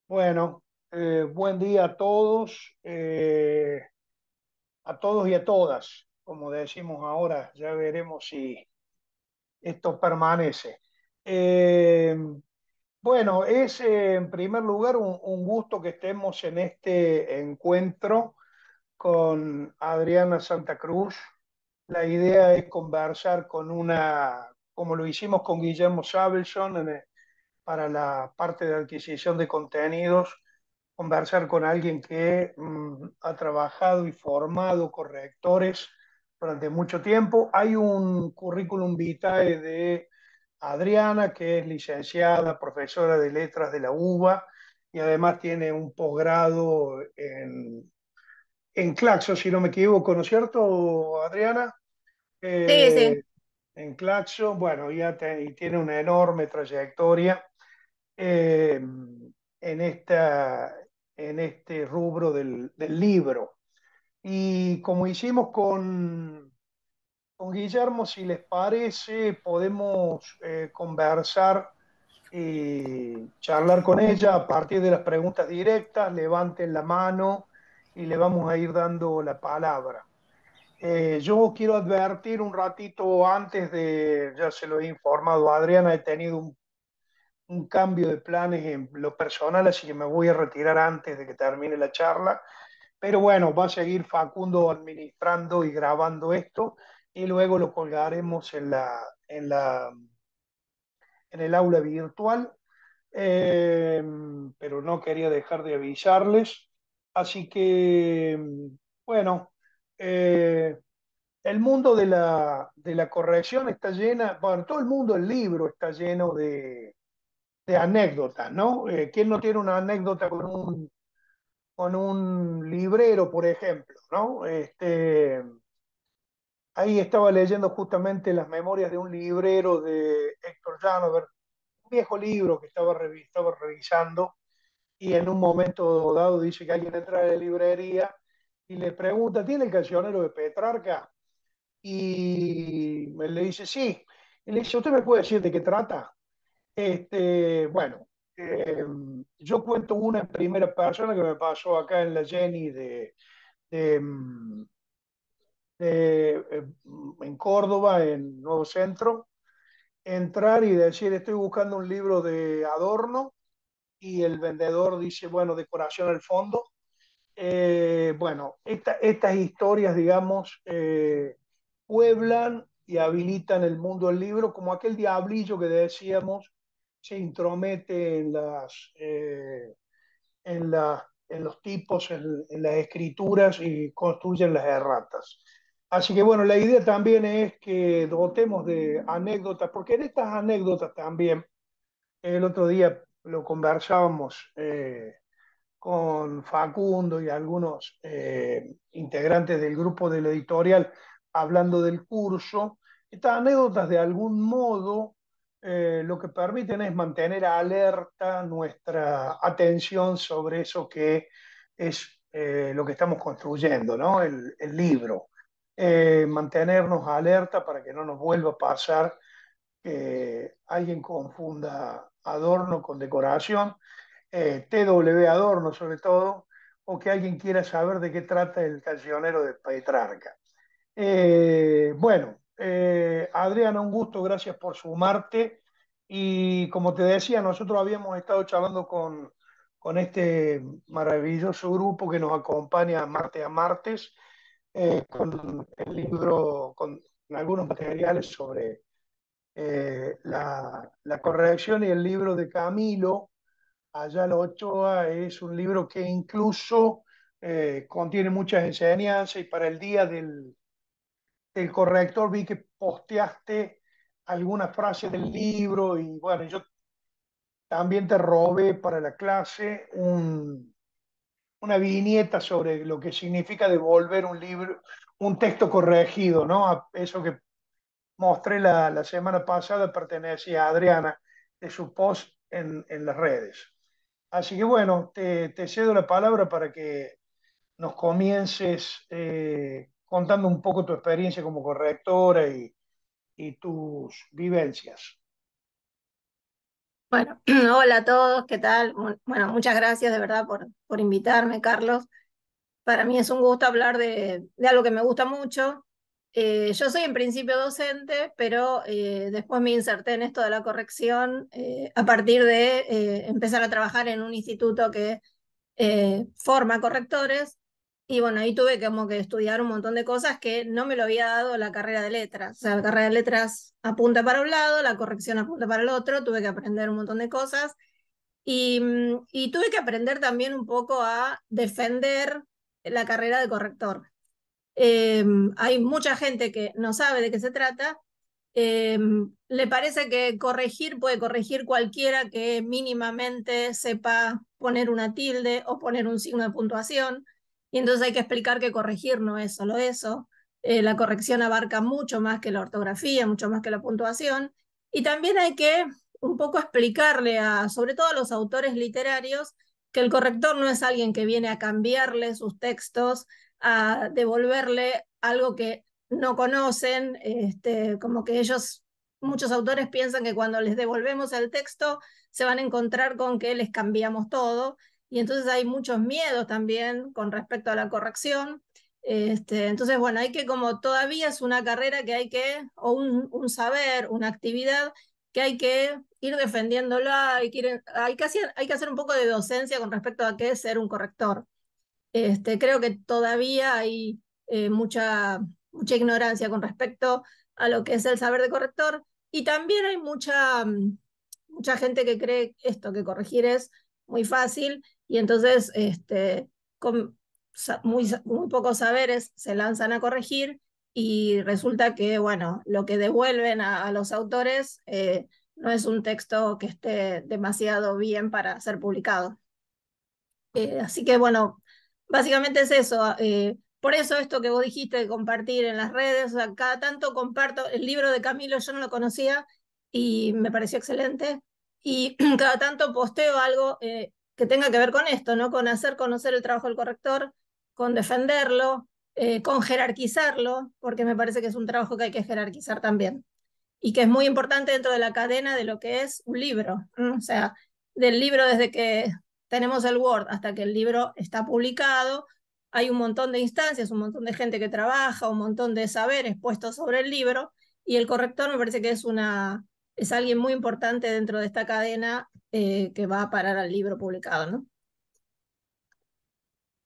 Bueno, buen día a todos y a todas, como decimos ahora, ya veremos si esto permanece. Eh, bueno, es en primer lugar un gusto que estemos en este encuentro con Adriana Santa Cruz. La idea es conversar como lo hicimos con Guillermo Sabelson para la parte de adquisición de contenidos, conversar con alguien que ha trabajado y formado correctores durante mucho tiempo. Hay un currículum vitae de Adriana, que es licenciada, profesora de letras de la UBA y además tiene un posgrado en Claxo, si no me equivoco, ¿no es cierto, Adriana? Sí, sí. Eh, en Claxo, bueno, y tiene una enorme trayectoria eh, en este rubro del libro. Y como hicimos con Guillermo, si les parece, podemos conversar y charlar con ella a partir de las preguntas directas. Levanten la mano y le vamos a ir dando la palabra. Yo quiero advertir un ratito antes ya se lo he informado a Adriana, he tenido un cambio de planes en lo personal, así que me voy a retirar antes de que termine la charla. Pero bueno, va a seguir Facundo administrando y grabando esto y luego lo colgaremos en el aula virtual. Eh, pero no quería dejar de avisarles. Así que, bueno, eh, el mundo de la corrección está llena, bueno, todo el mundo, el libro está lleno de anécdotas, ¿no? ¿Quién no tiene una anécdota con un librero, por ejemplo, ¿no? Ahí estaba leyendo justamente las memorias de un librero de Héctor Janover, un viejo libro que estaba revisando y en un momento dado dice que alguien entra a la librería y le pregunta, ¿tiene el cancionero de Petrarca? Y él le dice, sí. Y le dice, ¿usted me puede decir de qué trata? Bueno, eh, yo cuento una en primera persona que me pasó acá en la Jenny de, mm, en Córdoba, en Nuevo Centro, entrar y decir, estoy buscando un libro de Adorno y el vendedor dice, bueno, decoración al fondo. Bueno, estas historias, digamos, pueblan y habilitan el mundo del libro, como aquel diablillo que decíamos se intromete en los tipos, en las escrituras y construyen las erratas. Así que bueno, la idea también es que dotemos de anécdotas, porque en estas anécdotas también, el otro día lo conversábamos con Facundo y algunos integrantes del grupo de la editorial hablando del curso. Estas anécdotas de algún modo lo que permiten es mantener alerta nuestra atención sobre eso que es lo que estamos construyendo, ¿no? El libro. Mantenernos alerta para que no nos vuelva a pasar que alguien confunda adorno con decoración, TW Adorno sobre todo, o que alguien quiera saber de qué trata el cancionero de Petrarca. Bueno, Adriana, un gusto, gracias por sumarte. Y como te decía, nosotros habíamos estado charlando con este maravilloso grupo que nos acompaña martes a martes, con el libro, con algunos materiales sobre la corrección y el libro de Camilo Ayala Ochoa es un libro que incluso contiene muchas enseñanzas y para el día del corrector vi que posteaste algunas frases del libro y bueno, yo también te robé para la clase una viñeta sobre lo que significa devolver un libro, un texto corregido, ¿no? Eso que mostré la semana pasada pertenecía a Adriana de su post en las redes. Así que bueno, te cedo la palabra para que nos comiences contando un poco tu experiencia como correctora y tus vivencias. Bueno, hola a todos, ¿qué tal? Bueno, muchas gracias de verdad por invitarme, Carlos. Para mí es un gusto hablar de algo que me gusta mucho. Yo soy en principio docente, pero después me inserté en esto de la corrección a partir de empezar a trabajar en un instituto que forma correctores. Y bueno, ahí tuve como que estudiar un montón de cosas que no me lo había dado la carrera de letras. O sea, la carrera de letras apunta para un lado, la corrección apunta para el otro, tuve que aprender un montón de cosas y tuve que aprender también un poco a defender la carrera de corrector. Eh, Hay mucha gente que no sabe de qué se trata. eh, Le parece que corregir puede corregir cualquiera que mínimamente sepa poner una tilde o poner un signo de puntuación. Y entonces hay que explicar que corregir no es solo eso. La corrección abarca mucho más que la ortografía, mucho más que la puntuación. Y también hay que un poco explicarle sobre todo a los autores literarios, que el corrector no es alguien que viene a cambiarle sus textos, a devolverle algo que no conocen, como que ellos, muchos autores piensan que cuando les devolvemos el texto se van a encontrar con que les cambiamos todo, y entonces hay muchos miedos también con respecto a la corrección. Entonces, bueno, hay que como todavía es una carrera que hay que, o un saber, una actividad que hay que ir defendiéndola, hay que hacer un poco de docencia con respecto a qué es ser un corrector. Creo que todavía hay mucha ignorancia con respecto a lo que es el saber de corrector, y también hay mucha gente que cree esto, que corregir es muy fácil, y entonces con muy pocos saberes se lanzan a corregir, y resulta que, bueno, lo que devuelven a los autores no es un texto que esté demasiado bien para ser publicado. Así que bueno, básicamente es eso. Por eso esto que vos dijiste de compartir en las redes, o sea, cada tanto comparto el libro de Camilo, yo no lo conocía y me pareció excelente. Y cada tanto posteo algo que tenga que ver con esto, ¿no? Con hacer conocer el trabajo del corrector, con defenderlo, con jerarquizarlo, porque me parece que es un trabajo que hay que jerarquizar también y que es muy importante dentro de la cadena de lo que es un libro. O sea, del libro desde que tenemos el Word hasta que el libro está publicado, hay un montón de instancias, un montón de gente que trabaja, un montón de saberes puestos sobre el libro, y el corrector me parece que es alguien muy importante dentro de esta cadena que va a parar al libro publicado, ¿no?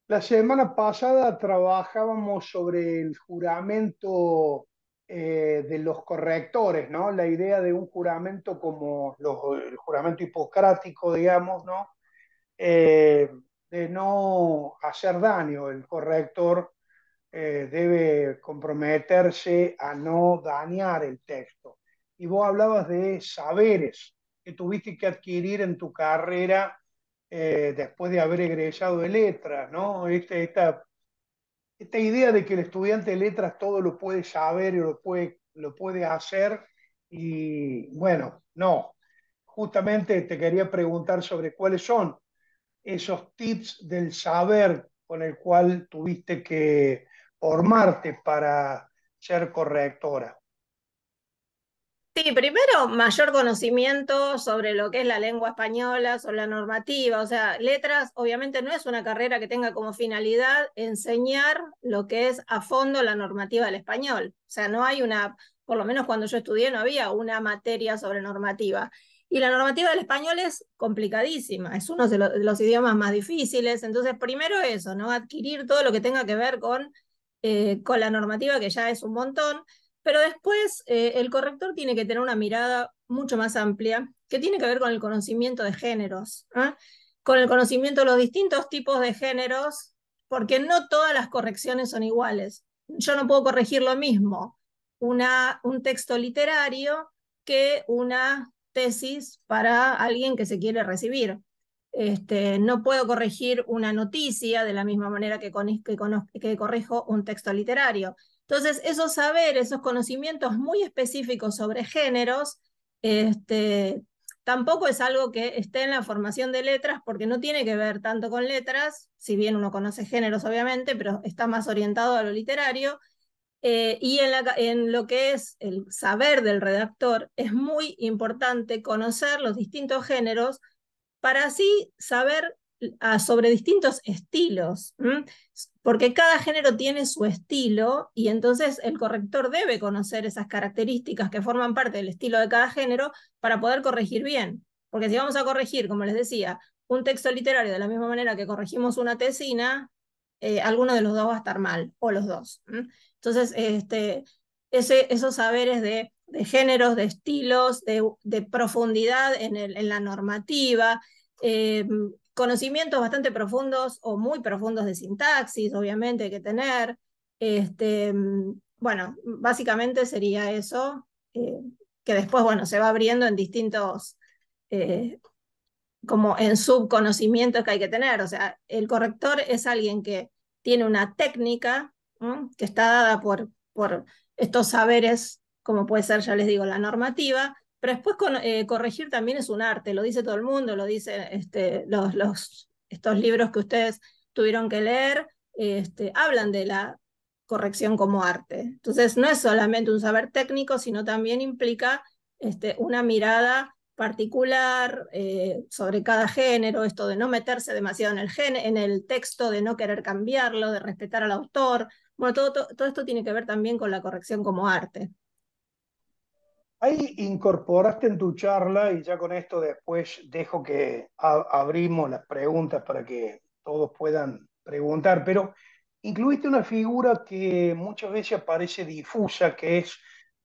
La semana pasada trabajábamos sobre el juramento de los correctores, ¿no? La idea de un juramento como el juramento hipocrático, digamos, ¿no? Eh, de no hacer daño. El corrector debe comprometerse a no dañar el texto. Y vos hablabas de saberes que tuviste que adquirir en tu carrera después de haber egresado de letras, ¿no? Esta idea de que el estudiante de letras todo lo puede saber y lo puede hacer, y bueno, no. Justamente te quería preguntar sobre cuáles son esos tips del saber con el cual tuviste que formarte para ser correctora. Sí, primero, mayor conocimiento sobre lo que es la lengua española, sobre la normativa. O sea, letras obviamente no es una carrera que tenga como finalidad enseñar lo que es a fondo la normativa del español. O sea, no hay por lo menos cuando yo estudié, no había una materia sobre normativa. Y la normativa del español es complicadísima, es uno de los idiomas más difíciles. Entonces, primero eso, ¿no? Adquirir todo lo que tenga que ver con la normativa, que ya es un montón. Pero después el corrector tiene que tener una mirada mucho más amplia, que tiene que ver con el conocimiento de géneros, ¿eh? Con el conocimiento de los distintos tipos de géneros, porque no todas las correcciones son iguales. Yo no puedo corregir lo mismo un texto literario que una tesis para alguien que se quiere recibir. No puedo corregir una noticia de la misma manera que corrijo un texto literario. Entonces, esos saberes, esos conocimientos muy específicos sobre géneros, tampoco es algo que esté en la formación de letras, porque no tiene que ver tanto con letras, si bien uno conoce géneros, obviamente, pero está más orientado a lo literario. Y en lo que es el saber del redactor, es muy importante conocer los distintos géneros para así saber sobre distintos estilos, ¿m? Porque cada género tiene su estilo y entonces el corrector debe conocer esas características que forman parte del estilo de cada género para poder corregir bien. Porque si vamos a corregir, como les decía, un texto literario de la misma manera que corregimos una tesina, alguno de los dos va a estar mal, o los dos. ¿M? Entonces, esos saberes de géneros, de estilos, de profundidad en la normativa, eh, conocimientos bastante profundos o muy profundos de sintaxis, obviamente hay que tener. Bueno, básicamente sería eso, que después, bueno, se va abriendo en distintos, eh, como en subconocimientos que hay que tener. O sea, el corrector es alguien que tiene una técnica, ¿no? Que está dada por estos saberes, como puede ser, ya les digo, la normativa, pero después corregir también es un arte, lo dice todo el mundo, lo dice estos libros que ustedes tuvieron que leer, hablan de la corrección como arte. Entonces, no es solamente un saber técnico, sino también implica una mirada particular sobre cada género, esto de no meterse demasiado en el texto, de no querer cambiarlo, de respetar al autor. Bueno, todo esto tiene que ver también con la corrección como arte. Ahí incorporaste en tu charla, y ya con esto después dejo que abrimos las preguntas para que todos puedan preguntar, pero incluiste una figura que muchas veces aparece difusa, que es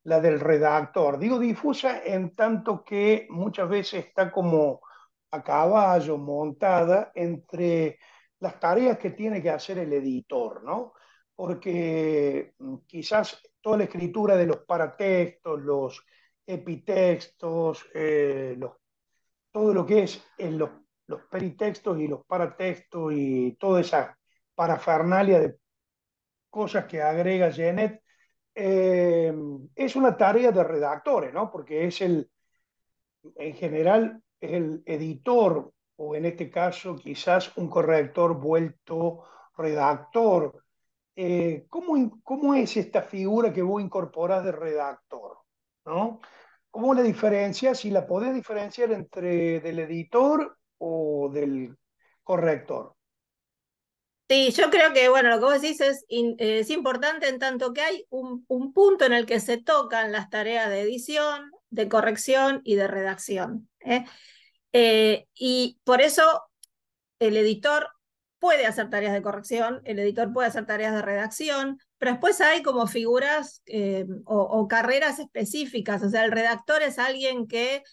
la del redactor. Digo difusa en tanto que muchas veces está como a caballo, montada entre las tareas que tiene que hacer el editor, ¿no? Porque quizás toda la escritura de los paratextos, los epitextos, todo lo que es los peritextos y los paratextos y toda esa parafernalia de cosas que agrega Genet, eh, es una tarea de redactores, ¿no? Porque en general, es el editor, o en este caso quizás un corrector vuelto redactor. ¿Cómo es esta figura que vos incorporás de redactor? ¿No? ¿Cómo la diferencias? Si la podés diferenciar entre del editor o del corrector. Sí, yo creo que, bueno, lo que vos decís es importante en tanto que hay un punto en el que se tocan las tareas de edición, de corrección y de redacción. Y por eso el editor puede hacer tareas de corrección, el editor puede hacer tareas de redacción, pero después hay como figuras o carreras específicas. O sea, el redactor es alguien que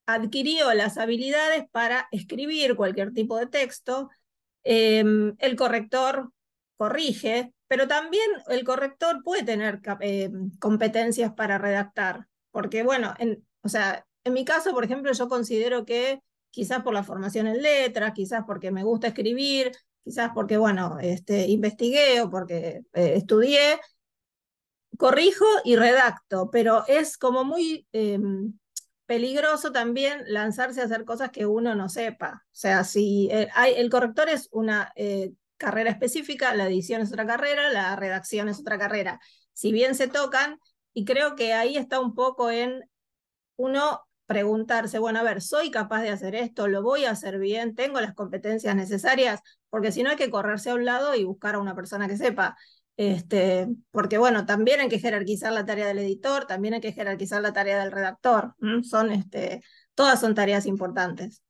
adquirió las habilidades para escribir cualquier tipo de texto. El corrector corrige, pero también el corrector puede tener competencias para redactar, porque bueno, o sea, en mi caso, por ejemplo, yo considero que quizás por la formación en letras, quizás porque me gusta escribir, quizás porque, bueno, investigué o porque estudié, corrijo y redacto, pero es como muy peligroso también lanzarse a hacer cosas que uno no sepa. O sea, si el corrector es una carrera específica, la edición es otra carrera, la redacción es otra carrera. Si bien se tocan, y creo que ahí está un poco en uno preguntarse, bueno, a ver, ¿soy capaz de hacer esto? ¿Lo voy a hacer bien? ¿Tengo las competencias necesarias? Porque si no hay que correrse a un lado y buscar a una persona que sepa. Porque bueno, también hay que jerarquizar la tarea del editor, también hay que jerarquizar la tarea del redactor. Son, todas son tareas importantes.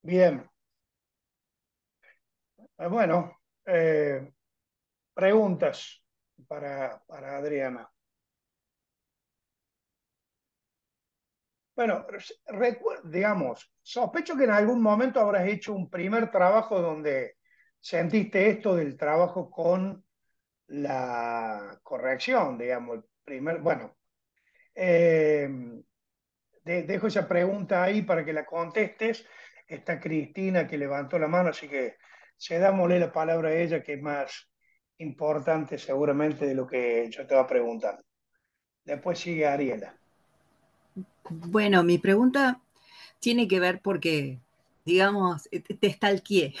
Bien, bueno, preguntas para Adriana. Bueno, digamos, sospecho que en algún momento habrás hecho un primer trabajo donde sentiste esto del trabajo con la corrección, digamos, el primer, bueno, eh, dejo esa pregunta ahí para que la contestes. Está Cristina que levantó la mano, así que cedámosle la palabra a ella, que es más importante seguramente de lo que yo te voy a preguntar. Después sigue Ariela. Bueno, mi pregunta tiene que ver porque digamos, te stalkeé.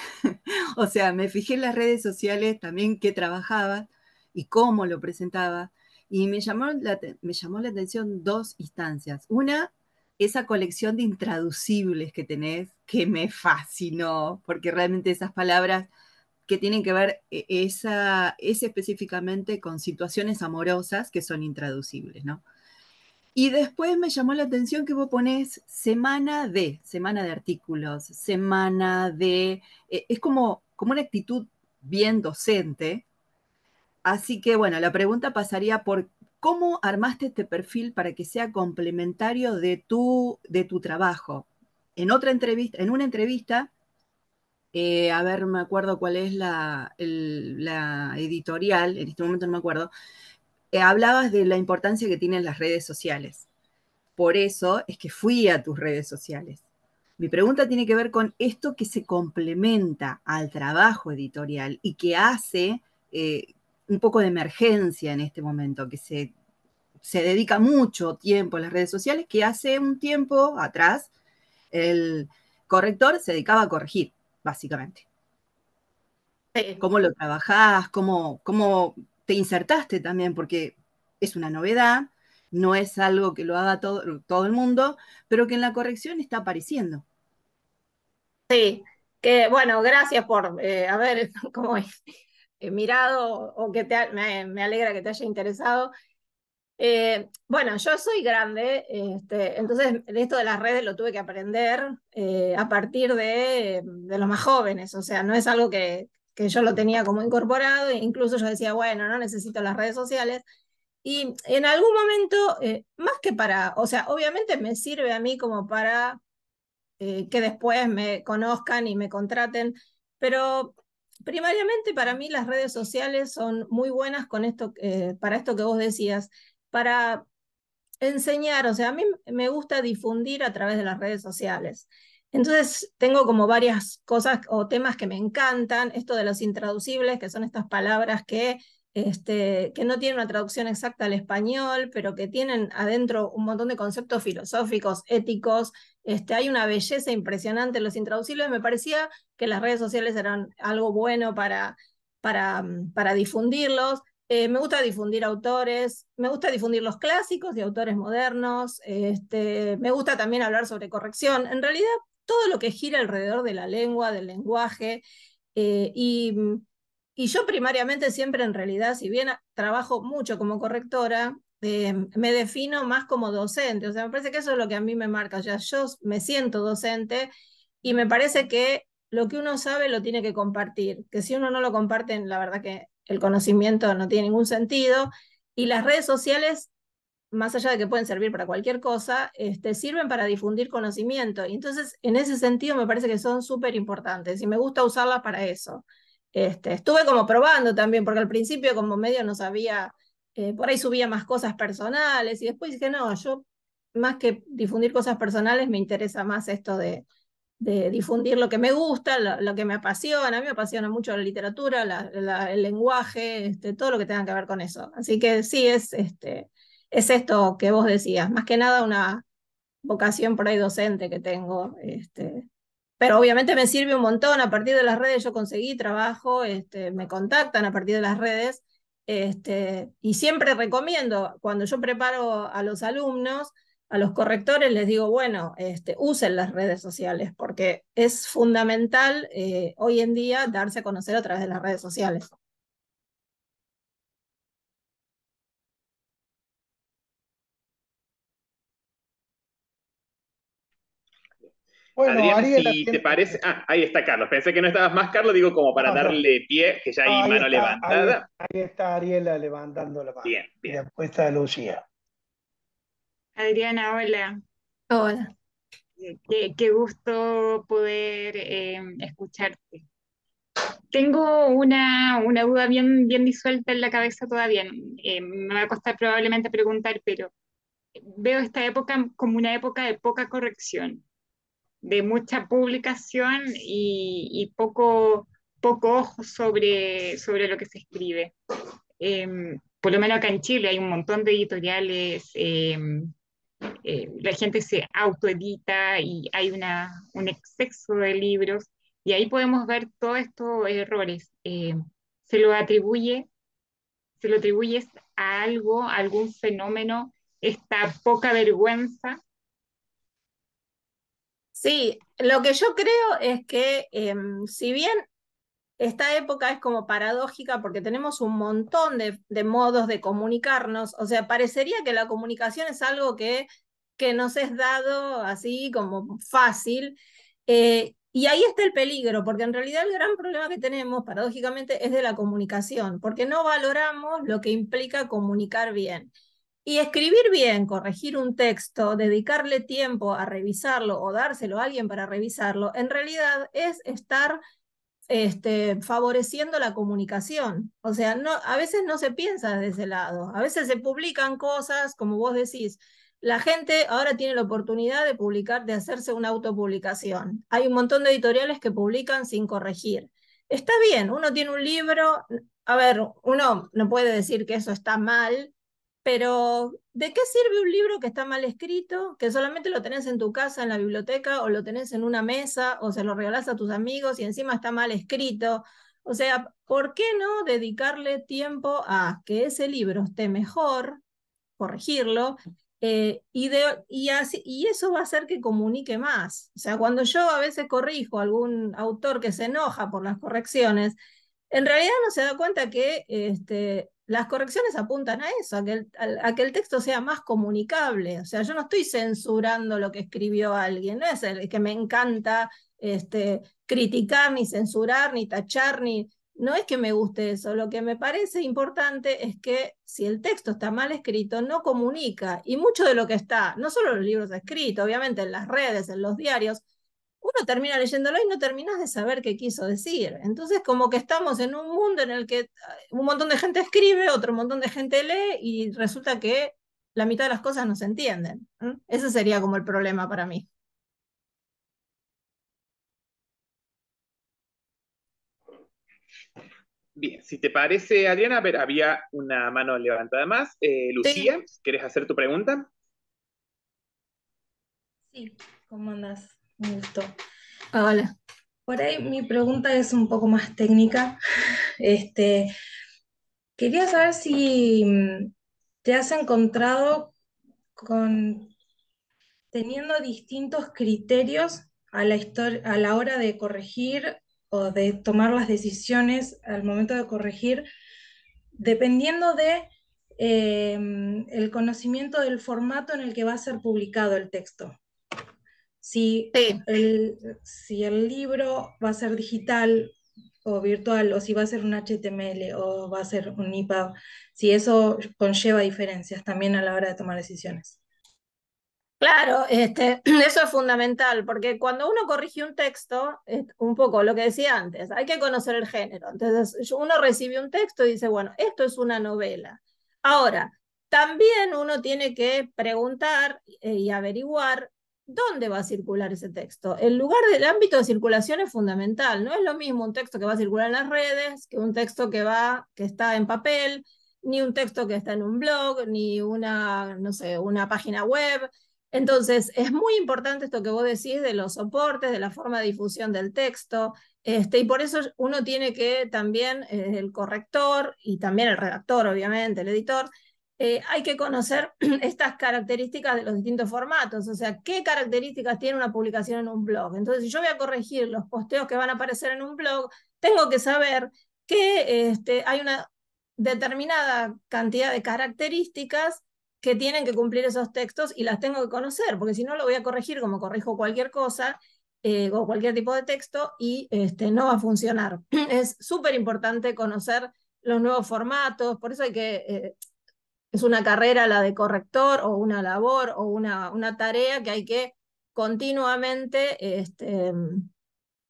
O sea, me fijé en las redes sociales también que trabajabas y cómo lo presentaba. Y me llamó la atención dos instancias. Una, esa colección de intraducibles que tenés, que me fascinó, porque realmente esas palabras que tienen que ver es específicamente con situaciones amorosas que son intraducibles, ¿no? Y después me llamó la atención que vos ponés semana de artículos, semana de... es como una actitud bien docente. Así que bueno, la pregunta pasaría por cómo armaste este perfil para que sea complementario de tu trabajo. En una entrevista, a ver, me acuerdo cuál es la editorial, en este momento no me acuerdo, hablabas de la importancia que tienen las redes sociales. Por eso es que fui a tus redes sociales. Mi pregunta tiene que ver con esto que se complementa al trabajo editorial y que hace un poco de emergencia en este momento, que se dedica mucho tiempo a las redes sociales, que hace un tiempo atrás el corrector se dedicaba a corregir, básicamente. Sí. ¿Cómo lo trabajás? ¿Cómo te insertaste también? Porque es una novedad, no es algo que lo haga todo el mundo, pero que en la corrección está apareciendo. Sí, que bueno, gracias por haber como, mirado o que me alegra que te haya interesado. Bueno, yo soy grande, entonces esto de las redes lo tuve que aprender a partir de los más jóvenes, o sea, no es algo que yo lo tenía como incorporado, e incluso yo decía, bueno, no necesito las redes sociales. Y en algún momento, más que para, o sea, obviamente me sirve a mí como para que después me conozcan y me contraten, pero primariamente para mí las redes sociales son muy buenas con esto, para esto que vos decías, para enseñar, o sea, a mí me gusta difundir a través de las redes sociales. Entonces, tengo como varias cosas o temas que me encantan, esto de los intraducibles, que son estas palabras que no tienen una traducción exacta al español, pero que tienen adentro un montón de conceptos filosóficos, éticos. Hay una belleza impresionante en los intraducibles. Me parecía que las redes sociales eran algo bueno para difundirlos. Me gusta difundir autores, me gusta difundir los clásicos y autores modernos, me gusta también hablar sobre corrección. En realidad, todo lo que gira alrededor de la lengua, del lenguaje, eh, y, y yo primariamente siempre en realidad, si bien trabajo mucho como correctora, me defino más como docente, o sea, me parece que eso es lo que a mí me marca, o sea, yo me siento docente y me parece que lo que uno sabe lo tiene que compartir, que si uno no lo comparte, la verdad que el conocimiento no tiene ningún sentido, y las redes sociales, más allá de que pueden servir para cualquier cosa, sirven para difundir conocimiento, y entonces en ese sentido me parece que son súper importantes, y me gusta usarlas para eso. Estuve como probando también, porque al principio como medio no sabía, por ahí subía más cosas personales, y después dije, no, yo más que difundir cosas personales, me interesa más esto de difundir lo que me gusta, lo que me apasiona. A mí me apasiona mucho la literatura, el lenguaje, todo lo que tenga que ver con eso. Así que sí, es esto que vos decías, más que nada una vocación por ahí docente que tengo. Pero obviamente me sirve un montón. A partir de las redes yo conseguí trabajo, me contactan a partir de las redes. Y siempre recomiendo, cuando yo preparo a los alumnos, a los correctores les digo, bueno, usen las redes sociales, porque es fundamental hoy en día darse a conocer a través de las redes sociales. Bueno, Adriana, Ariela si te tiene... parece. Ah, ahí está Carlos. Pensé que no estabas más, Carlos. Digo, como para No, no, darle pie, que ya no, hay mano levantada. ahí está Ariela levantando la mano. Bien, Y bien. después está Lucía. Adriana, hola. Hola. Qué gusto poder escucharte. Tengo una duda bien disuelta en la cabeza todavía. Me va a costar probablemente preguntar, pero veo esta época como una época de poca corrección, de mucha publicación y poco ojo sobre lo que se escribe. Por lo menos acá en Chile hay un montón de editoriales la gente se autoedita y hay un exceso de libros y ahí podemos ver todos estos errores. Se lo atribuye, se lo atribuyes a algo, a algún fenómeno, esta poca vergüenza. Sí, lo que yo creo es que si bien esta época es como paradójica porque tenemos un montón de modos de comunicarnos, o sea, parecería que la comunicación es algo que nos es dado así como fácil, y ahí está el peligro, porque en realidad el gran problema que tenemos, paradójicamente, es de la comunicación, porque no valoramos lo que implica comunicar bien. Y escribir bien, corregir un texto, dedicarle tiempo a revisarlo o dárselo a alguien para revisarlo, en realidad es estar favoreciendo la comunicación. O sea, no, a veces no se piensa desde ese lado. A veces se publican cosas, como vos decís, la gente ahora tiene la oportunidad de publicar, de hacerse una autopublicación. Hay un montón de editoriales que publican sin corregir. Está bien, uno tiene un libro, a ver, uno no puede decir que eso está mal, pero ¿de qué sirve un libro que está mal escrito, que solamente lo tenés en tu casa, en la biblioteca, o lo tenés en una mesa, o se lo regalás a tus amigos y encima está mal escrito? O sea, ¿por qué no dedicarle tiempo a que ese libro esté mejor, corregirlo, y eso va a hacer que comunique más? O sea, cuando yo a veces corrijo a algún autor que se enoja por las correcciones, en realidad no se da cuenta que las correcciones apuntan a eso, a que el texto sea más comunicable. O sea, yo no estoy censurando lo que escribió alguien, no es el que me encanta criticar, ni censurar, ni tachar, no es que me guste eso. Lo que me parece importante es que si el texto está mal escrito, no comunica. Y mucho de lo que está, no solo en los libros escritos, obviamente en las redes, en los diarios, uno termina leyéndolo y no terminas de saber qué quiso decir. Entonces, como que estamos en un mundo en el que un montón de gente escribe, otro montón de gente lee, y resulta que la mitad de las cosas no se entienden. Ese sería como el problema para mí. Bien, si te parece, Adriana, a ver, había una mano levantada más. Sí. Lucía, ¿quieres hacer tu pregunta? Sí, ¿cómo andas? Un gusto. Hola. Por ahí mi pregunta es un poco más técnica. Este, quería saber si te has encontrado con teniendo distintos criterios a la hora de corregir o de tomar las decisiones al momento de corregir, dependiendo de el conocimiento del formato en el que va a ser publicado el texto. Si Sí. si el libro va a ser digital o virtual, o si va a ser un HTML o va a ser un EPUB, si eso conlleva diferencias también a la hora de tomar decisiones. Claro, eso es fundamental, porque cuando uno corrige un texto, un poco lo que decía antes, hay que conocer el género. Entonces, uno recibe un texto y dice, bueno, esto es una novela. Ahora, también uno tiene que preguntar y averiguar dónde va a circular ese texto. El lugar del ámbito de circulación es fundamental. No es lo mismo un texto que va a circular en las redes que un texto que está en papel, ni un texto que está en un blog, ni una, no sé, una página web. Entonces, es muy importante esto que vos decís de los soportes, de la forma de difusión del texto, y por eso uno tiene que también, el corrector y también el redactor, obviamente, el editor, hay que conocer estas características de los distintos formatos, o sea, qué características tiene una publicación en un blog. Entonces, si yo voy a corregir los posteos que van a aparecer en un blog, tengo que saber que hay una determinada cantidad de características que tienen que cumplir esos textos y las tengo que conocer, porque si no lo voy a corregir como corrijo cualquier cosa o cualquier tipo de texto y no va a funcionar. Es súper importante conocer los nuevos formatos, por eso es una carrera la de corrector o una labor o una tarea que hay que continuamente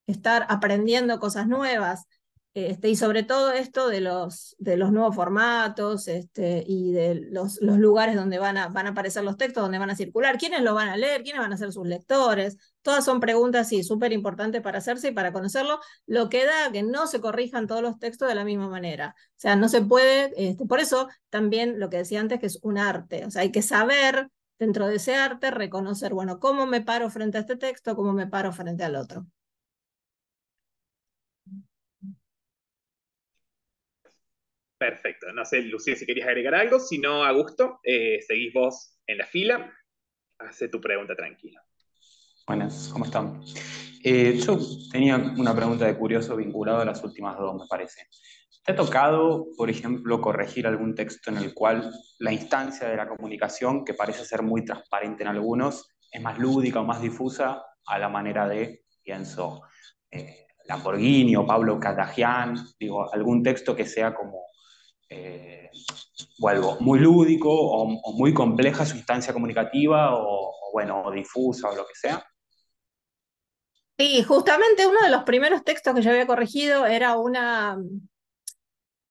estar aprendiendo cosas nuevas. Y sobre todo esto de los nuevos formatos y de los lugares donde van a aparecer los textos, donde van a circular, quiénes lo van a leer, quiénes van a ser sus lectores. Todas son preguntas, sí, súper importantes para hacerse y para conocerlo, lo que da que no se corrijan todos los textos de la misma manera. O sea, no se puede, por eso también lo que decía antes, que es un arte, o sea, hay que saber dentro de ese arte, reconocer, bueno, cómo me paro frente a este texto, cómo me paro frente al otro. Perfecto. No sé, Lucía, si querías agregar algo. Si no, a gusto, seguís vos en la fila. Hace tu pregunta tranquila. Buenas, ¿cómo están? Yo tenía una pregunta de curioso vinculado a las últimas dos, me parece. ¿Te ha tocado, por ejemplo, corregir algún texto en el cual la instancia de la comunicación, que parece ser muy transparente en algunos, es más lúdica o más difusa a la manera de, pienso, Lamborghini o Pablo Katagian, digo, algún texto que sea como, vuelvo, muy lúdico o muy compleja su instancia comunicativa o bueno, o difusa o lo que sea? Y justamente uno de los primeros textos que yo había corregido era una,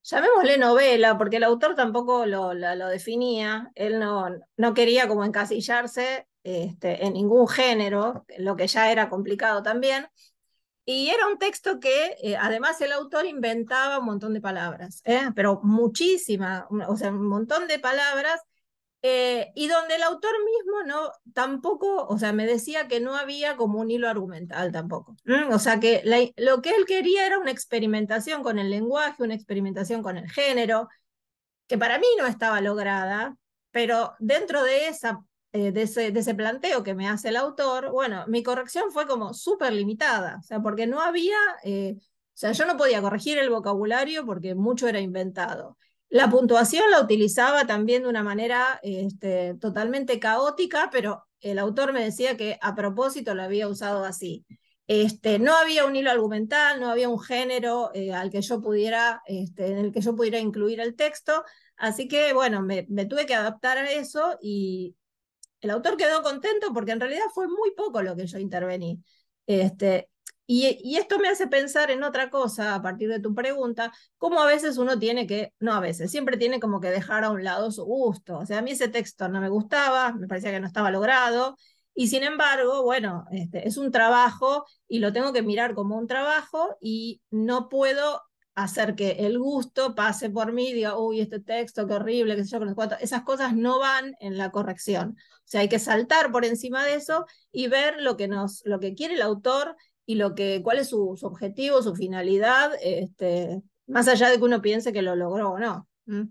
llamémosle novela, porque el autor tampoco lo definía, él no quería como encasillarse en ningún género, lo que ya era complicado también. Y era un texto que además el autor inventaba un montón de palabras, pero muchísimas, o sea, un montón de palabras, y donde el autor mismo no, tampoco, o sea, me decía que no había como un hilo argumental tampoco. O sea, que lo que él quería era una experimentación con el lenguaje, una experimentación con el género, que para mí no estaba lograda, pero dentro de de ese planteo que me hace el autor, bueno, mi corrección fue como súper limitada, o sea, porque no había, o sea, yo no podía corregir el vocabulario porque mucho era inventado. La puntuación la utilizaba también de una manera totalmente caótica, pero el autor me decía que a propósito lo había usado así. No había un hilo argumental, no había un género al que yo pudiera, en el que yo pudiera incluir el texto, así que bueno, me tuve que adaptar a eso y el autor quedó contento porque en realidad fue muy poco lo que yo intervení. Este, y esto me hace pensar en otra cosa a partir de tu pregunta, cómo a veces uno tiene que, no a veces, siempre tiene como que dejar a un lado su gusto. O sea, a mí ese texto no me gustaba, me parecía que no estaba logrado, y sin embargo, bueno, es un trabajo y lo tengo que mirar como un trabajo y no puedo hacer que el gusto pase por mí y diga, uy, este texto, qué horrible, qué sé yo, qué no sé cuánto. Esas cosas no van en la corrección. O sea, hay que saltar por encima de eso y ver lo que quiere el autor y cuál es su objetivo, su finalidad, más allá de que uno piense que lo logró o no. ¿Mm?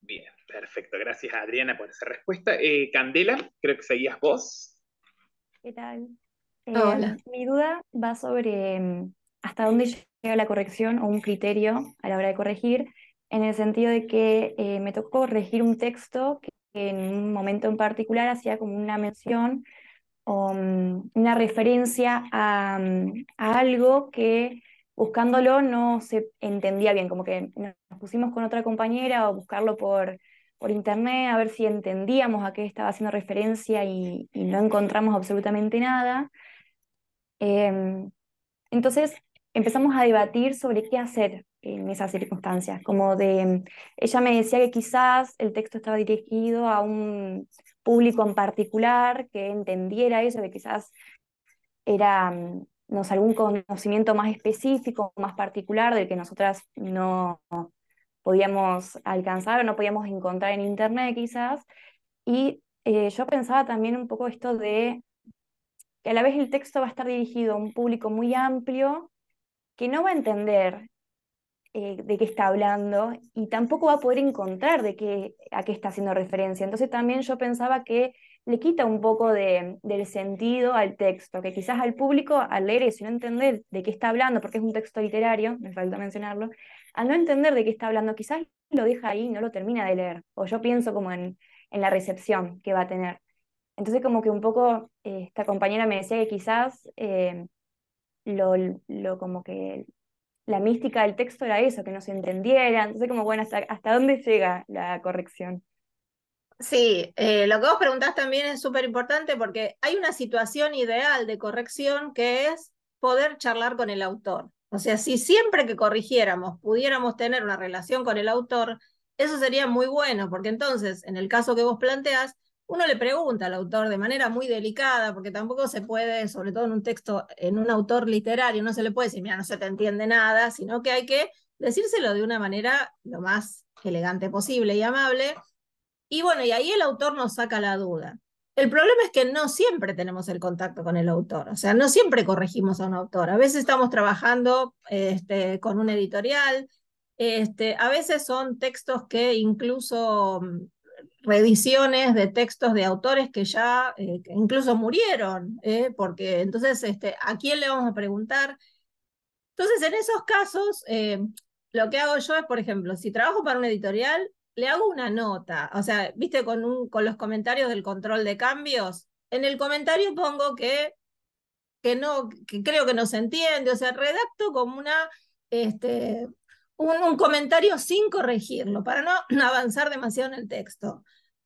Bien, perfecto. Gracias, Adriana, por esa respuesta. Candela, creo que seguías vos. ¿Qué tal? Hola. Mi duda va sobre hasta dónde llega la corrección o un criterio a la hora de corregir, en el sentido de que me tocó corregir un texto que en un momento en particular hacía como una mención o una referencia a algo que buscándolo no se entendía bien, como que nos pusimos con otra compañera a buscarlo por internet a ver si entendíamos a qué estaba haciendo referencia y no encontramos absolutamente nada. Em, entonces empezamos a debatir sobre qué hacer en esas circunstancias, como de, ella me decía que quizás el texto estaba dirigido a un público en particular, que entendiera eso, que quizás era no sé, algún conocimiento más específico, más particular, del que nosotras no podíamos alcanzar o no podíamos encontrar en internet quizás. Y yo pensaba también un poco esto de que a la vez el texto va a estar dirigido a un público muy amplio que no va a entender de qué está hablando y tampoco va a poder encontrar a qué está haciendo referencia. Entonces también yo pensaba que le quita un poco del sentido al texto, que quizás al público al leer eso y no entender de qué está hablando, porque es un texto literario, me falta mencionarlo, al no entender de qué está hablando, quizás lo deja ahí y no lo termina de leer, o yo pienso como en la recepción que va a tener. Entonces como que un poco esta compañera me decía que quizás como que la mística del texto era eso, que no se entendiera. Entonces, como bueno, ¿hasta dónde llega la corrección? Sí, lo que vos preguntás también es súper importante porque hay una situación ideal de corrección que es poder charlar con el autor. O sea, si siempre que corrigiéramos pudiéramos tener una relación con el autor, eso sería muy bueno, porque entonces, en el caso que vos planteás, uno le pregunta al autor de manera muy delicada, porque tampoco se puede, sobre todo en un texto, en un autor literario, no se le puede decir, mira, no se te entiende nada, sino que hay que decírselo de una manera lo más elegante posible y amable. Y bueno, y ahí el autor nos saca la duda. El problema es que no siempre tenemos el contacto con el autor, o sea, no siempre corregimos a un autor. A veces estamos trabajando con un editorial, a veces son textos que incluso reediciones de textos de autores que ya que incluso murieron, porque entonces, ¿a quién le vamos a preguntar? Entonces, en esos casos, lo que hago yo es, por ejemplo, si trabajo para una editorial, le hago una nota, o sea, viste, con los comentarios del control de cambios, en el comentario pongo que creo que no se entiende, o sea, redacto como un comentario sin corregirlo, para no avanzar demasiado en el texto,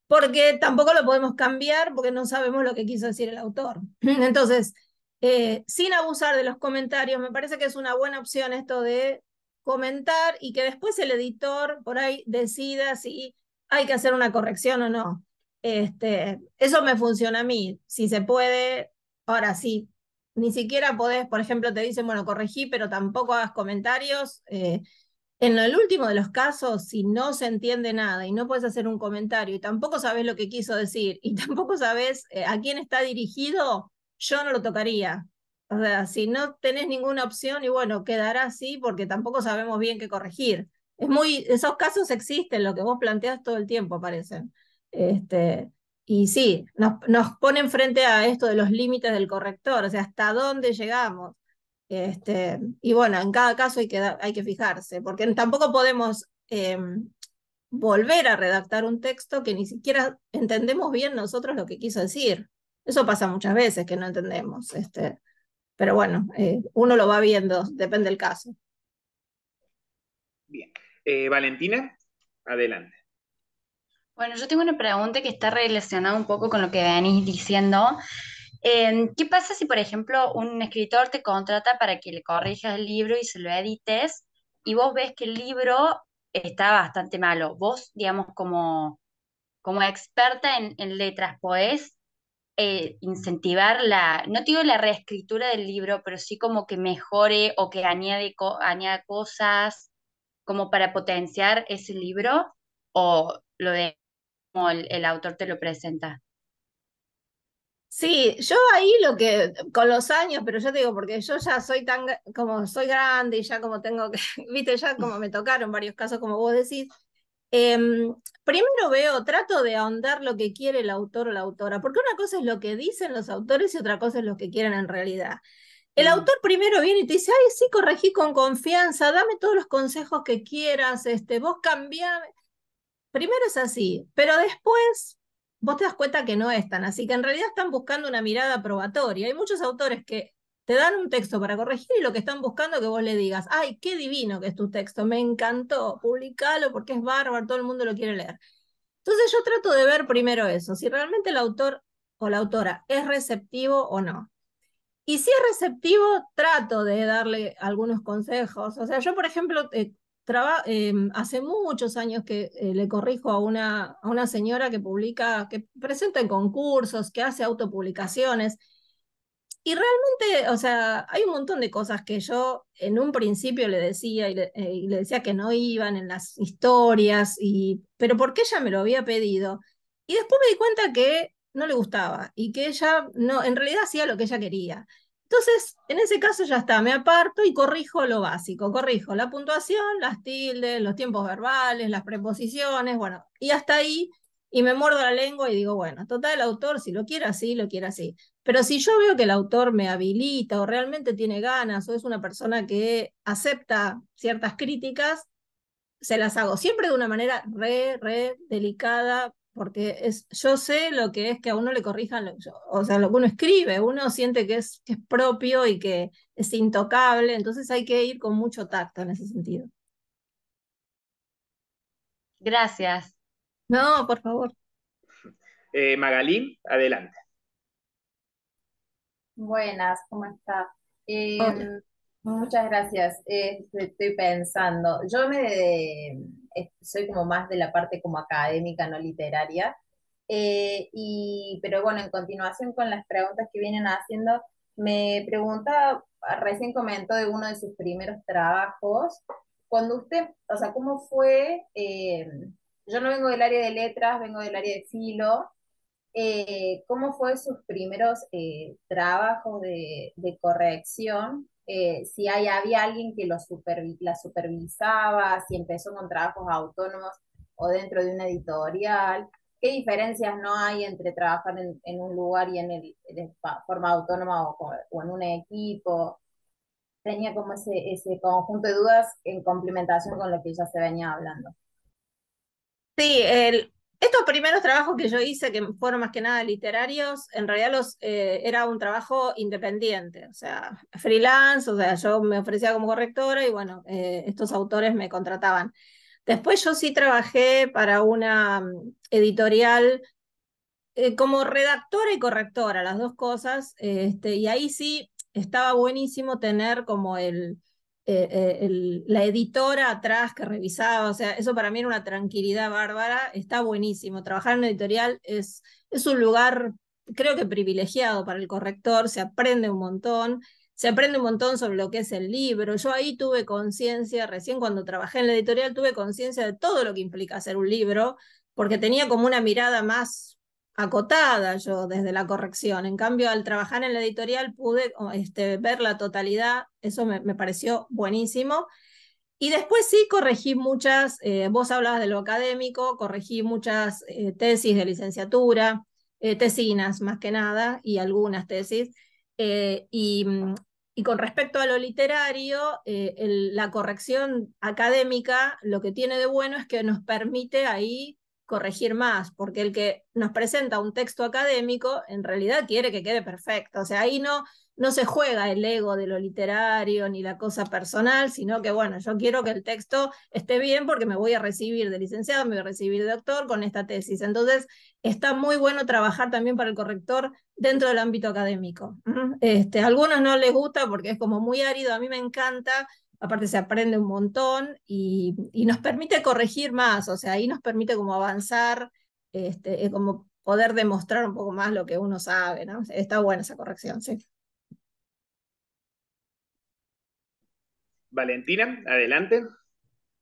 porque tampoco lo podemos cambiar porque no sabemos lo que quiso decir el autor. Entonces, sin abusar de los comentarios, me parece que es una buena opción esto de comentar y que después el editor por ahí decida si hay que hacer una corrección o no. Eso me funciona a mí, si se puede. Ahora sí, ni siquiera podés, por ejemplo, te dicen, bueno, corregí, pero tampoco hagas comentarios. En el último de los casos, si no se entiende nada y no puedes hacer un comentario y tampoco sabes lo que quiso decir y tampoco sabes a quién está dirigido, yo no lo tocaría. O sea, si no tenés ninguna opción y bueno, quedará así porque tampoco sabemos bien qué corregir. Esos casos existen, lo que vos planteás todo el tiempo aparecen. Y sí, nos ponen frente a esto de los límites del corrector, o sea, hasta dónde llegamos. Y bueno, en cada caso hay que fijarse, porque tampoco podemos volver a redactar un texto que ni siquiera entendemos bien nosotros lo que quiso decir. Eso pasa muchas veces que no entendemos. Pero bueno, uno lo va viendo, depende del caso. Bien. Valentina, adelante. Bueno, yo tengo una pregunta que está relacionada un poco con lo que venís diciendo. ¿Qué pasa si, por ejemplo, un escritor te contrata para que le corrijas el libro y se lo edites y vos ves que el libro está bastante malo? Vos, digamos, como experta en letras, ¿podés incentivar no te digo la reescritura del libro, pero sí como que mejore o que añada cosas como para potenciar ese libro o lo de como el autor te lo presenta? Sí, yo ahí con los años, pero yo te digo, porque yo ya soy como soy grande y ya como tengo que, viste, ya como me tocaron varios casos, como vos decís, primero trato de ahondar lo que quiere el autor o la autora, porque una cosa es lo que dicen los autores y otra cosa es lo que quieren en realidad. El autor primero viene y te dice, ay, sí, corregí con confianza, dame todos los consejos que quieras, vos cambiame. Primero es así, pero después vos te das cuenta que no es tan así, que en realidad están buscando una mirada probatoria. Hay muchos autores que te dan un texto para corregir y lo que están buscando es que vos le digas, ay, qué divino que es tu texto, me encantó, publicalo porque es bárbaro, todo el mundo lo quiere leer. Entonces yo trato de ver primero eso, si realmente el autor o la autora es receptivo o no. Y si es receptivo, trato de darle algunos consejos. O sea, yo, por ejemplo, hace muchos años que le corrijo a una señora que publica, que presenta en concursos, que hace autopublicaciones. Y realmente, o sea, hay un montón de cosas que yo en un principio le decía y le decía que no iban en las historias, pero porque ella me lo había pedido. Y después me di cuenta que no le gustaba y que ella no, en realidad hacía lo que ella quería. Entonces, en ese caso ya está, me aparto y corrijo lo básico, corrijo la puntuación, las tildes, los tiempos verbales, las preposiciones, bueno, y hasta ahí, y me muerdo la lengua y digo, bueno, total, el autor, si lo quiere así, lo quiere así. Pero si yo veo que el autor me habilita o realmente tiene ganas o es una persona que acepta ciertas críticas, se las hago siempre de una manera re delicada, porque yo sé lo que es que a uno le corrijan, o sea, lo que uno escribe, uno siente que es propio y que es intocable, entonces hay que ir con mucho tacto en ese sentido. Gracias. No, por favor. Magalí, adelante. Buenas, ¿cómo está? Hola. Muchas gracias. Estoy pensando, soy como más de la parte como académica, no literaria, pero bueno, en continuación con las preguntas que vienen haciendo, me preguntaba, recién comentó de uno de sus primeros trabajos, cuando usted, o sea, ¿cómo fue? Yo no vengo del área de letras, vengo del área de filo. ¿Cómo fue sus primeros trabajos de corrección? Si había alguien que la supervisaba, si empezó con trabajos autónomos o dentro de una editorial. ¿Qué diferencias no hay entre trabajar en un lugar y de forma autónoma o en un equipo? Tenía como ese conjunto de dudas en complementación con lo que ya se venía hablando. Sí, estos primeros trabajos que yo hice, que fueron más que nada literarios, en realidad era un trabajo independiente, o sea, freelance, o sea, yo me ofrecía como correctora y bueno, estos autores me contrataban. Después yo sí trabajé para una editorial como redactora y correctora, las dos cosas, y ahí sí estaba buenísimo tener como la editora atrás que revisaba, o sea, eso para mí era una tranquilidad bárbara, está buenísimo. Trabajar en una editorial es un lugar, creo que privilegiado para el corrector, se aprende un montón sobre lo que es el libro. Yo ahí tuve conciencia, recién cuando trabajé en la editorial, tuve conciencia de todo lo que implica hacer un libro, porque tenía como una mirada más acotada yo desde la corrección. En cambio, al trabajar en la editorial pude ver la totalidad, eso me pareció buenísimo. Y después sí corregí muchas, vos hablabas de lo académico, corregí muchas tesis de licenciatura, tesinas más que nada, y algunas tesis. Eh, y, mm, y con respecto a lo literario, la corrección académica lo que tiene de bueno es que nos permite ahí corregir más, porque el que nos presenta un texto académico en realidad quiere que quede perfecto. O sea, ahí no se juega el ego de lo literario ni la cosa personal, sino que, bueno, yo quiero que el texto esté bien porque me voy a recibir de licenciado, me voy a recibir de doctor con esta tesis. Entonces, está muy bueno trabajar también para el corrector dentro del ámbito académico. A algunos no les gusta porque es como muy árido, a mí me encanta, aparte se aprende un montón y nos permite corregir más, o sea, ahí nos permite como avanzar, como poder demostrar un poco más lo que uno sabe, ¿no? Está buena esa corrección, sí. Valentina, adelante.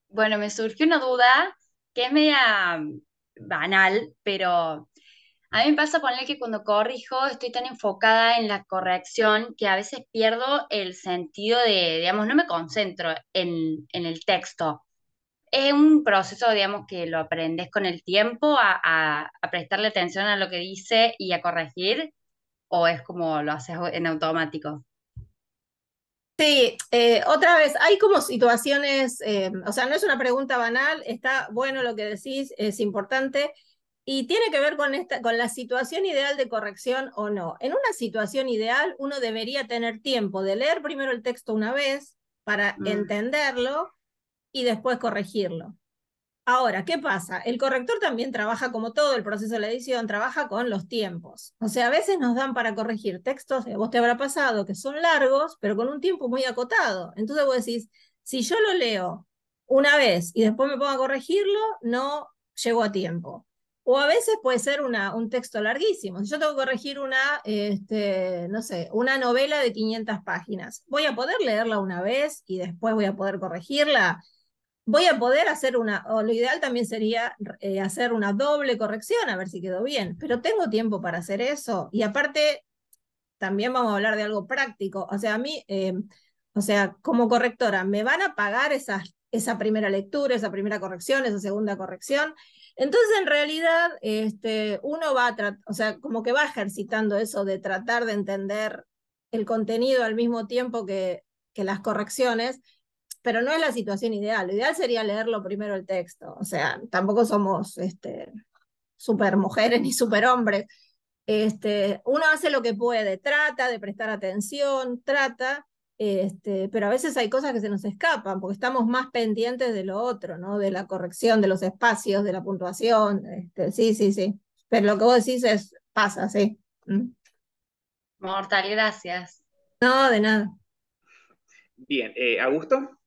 Bueno, me surgió una duda que es media banal, pero a mí me pasa poner que cuando corrijo estoy tan enfocada en la corrección que a veces pierdo el sentido de, digamos, no me concentro en el texto. Es un proceso, digamos, que lo aprendes con el tiempo a prestarle atención a lo que dice y a corregir, o es como lo haces en automático. Sí, otra vez, hay como situaciones, o sea, no es una pregunta banal, está bueno lo que decís, es importante, y tiene que ver con la situación ideal de corrección o no. En una situación ideal, uno debería tener tiempo de leer primero el texto una vez para entenderlo y después corregirlo. Ahora, ¿qué pasa? El corrector también trabaja como todo el proceso de la edición, trabaja con los tiempos. O sea, a veces nos dan para corregir textos, vos te habrá pasado, que son largos, pero con un tiempo muy acotado. Entonces vos decís, si yo lo leo una vez y después me pongo a corregirlo, no llego a tiempo. O a veces puede ser un texto larguísimo. Si yo tengo que corregir no sé, una novela de 500 páginas, ¿voy a poder leerla una vez y después voy a poder corregirla? Voy a poder hacer o lo ideal también sería hacer una doble corrección, a ver si quedó bien, pero tengo tiempo para hacer eso. Y aparte, también vamos a hablar de algo práctico. O sea, a mí, o sea, como correctora, ¿me van a pagar esa primera lectura, esa primera corrección, esa segunda corrección? Entonces, en realidad, uno va o sea, como que va ejercitando eso de tratar de entender el contenido al mismo tiempo que las correcciones, pero no es la situación ideal. Lo ideal sería leerlo primero el texto. O sea, tampoco somos super mujeres ni super hombres. Uno hace lo que puede, trata de prestar atención, pero a veces hay cosas que se nos escapan, porque estamos más pendientes de lo otro, ¿no? De la corrección, de los espacios, de la puntuación. Sí, sí, sí. Pero lo que vos decís pasa, sí. Mortal, gracias. No, de nada. Bien, Augusto.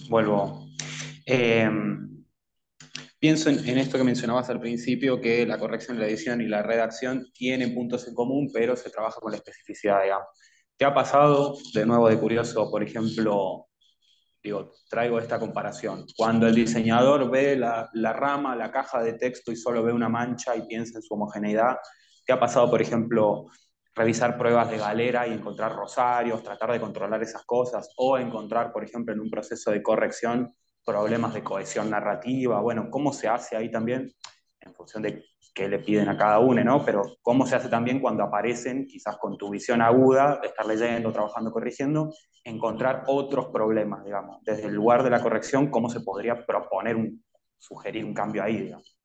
Vuelvo. Pienso en esto que mencionabas al principio, que la corrección, la edición y la redacción tienen puntos en común, pero se trabaja con la especificidad, digamos. ¿Te ha pasado, de nuevo de curioso, por ejemplo, digo, traigo esta comparación. Cuando el diseñador ve la rama, la caja de texto y solo ve una mancha y piensa en su homogeneidad, ¿te ha pasado, por ejemplo, revisar pruebas de galera y encontrar rosarios, tratar de controlar esas cosas, o encontrar, por ejemplo, en un proceso de corrección, problemas de cohesión narrativa? Bueno, ¿cómo se hace ahí también, en función de qué le piden a cada uno, ¿no? Pero cómo se hace también cuando aparecen, quizás con tu visión aguda, de estar leyendo, trabajando, corrigiendo, encontrar otros problemas, digamos, desde el lugar de la corrección, cómo se podría proponer, sugerir un cambio ahí, digamos.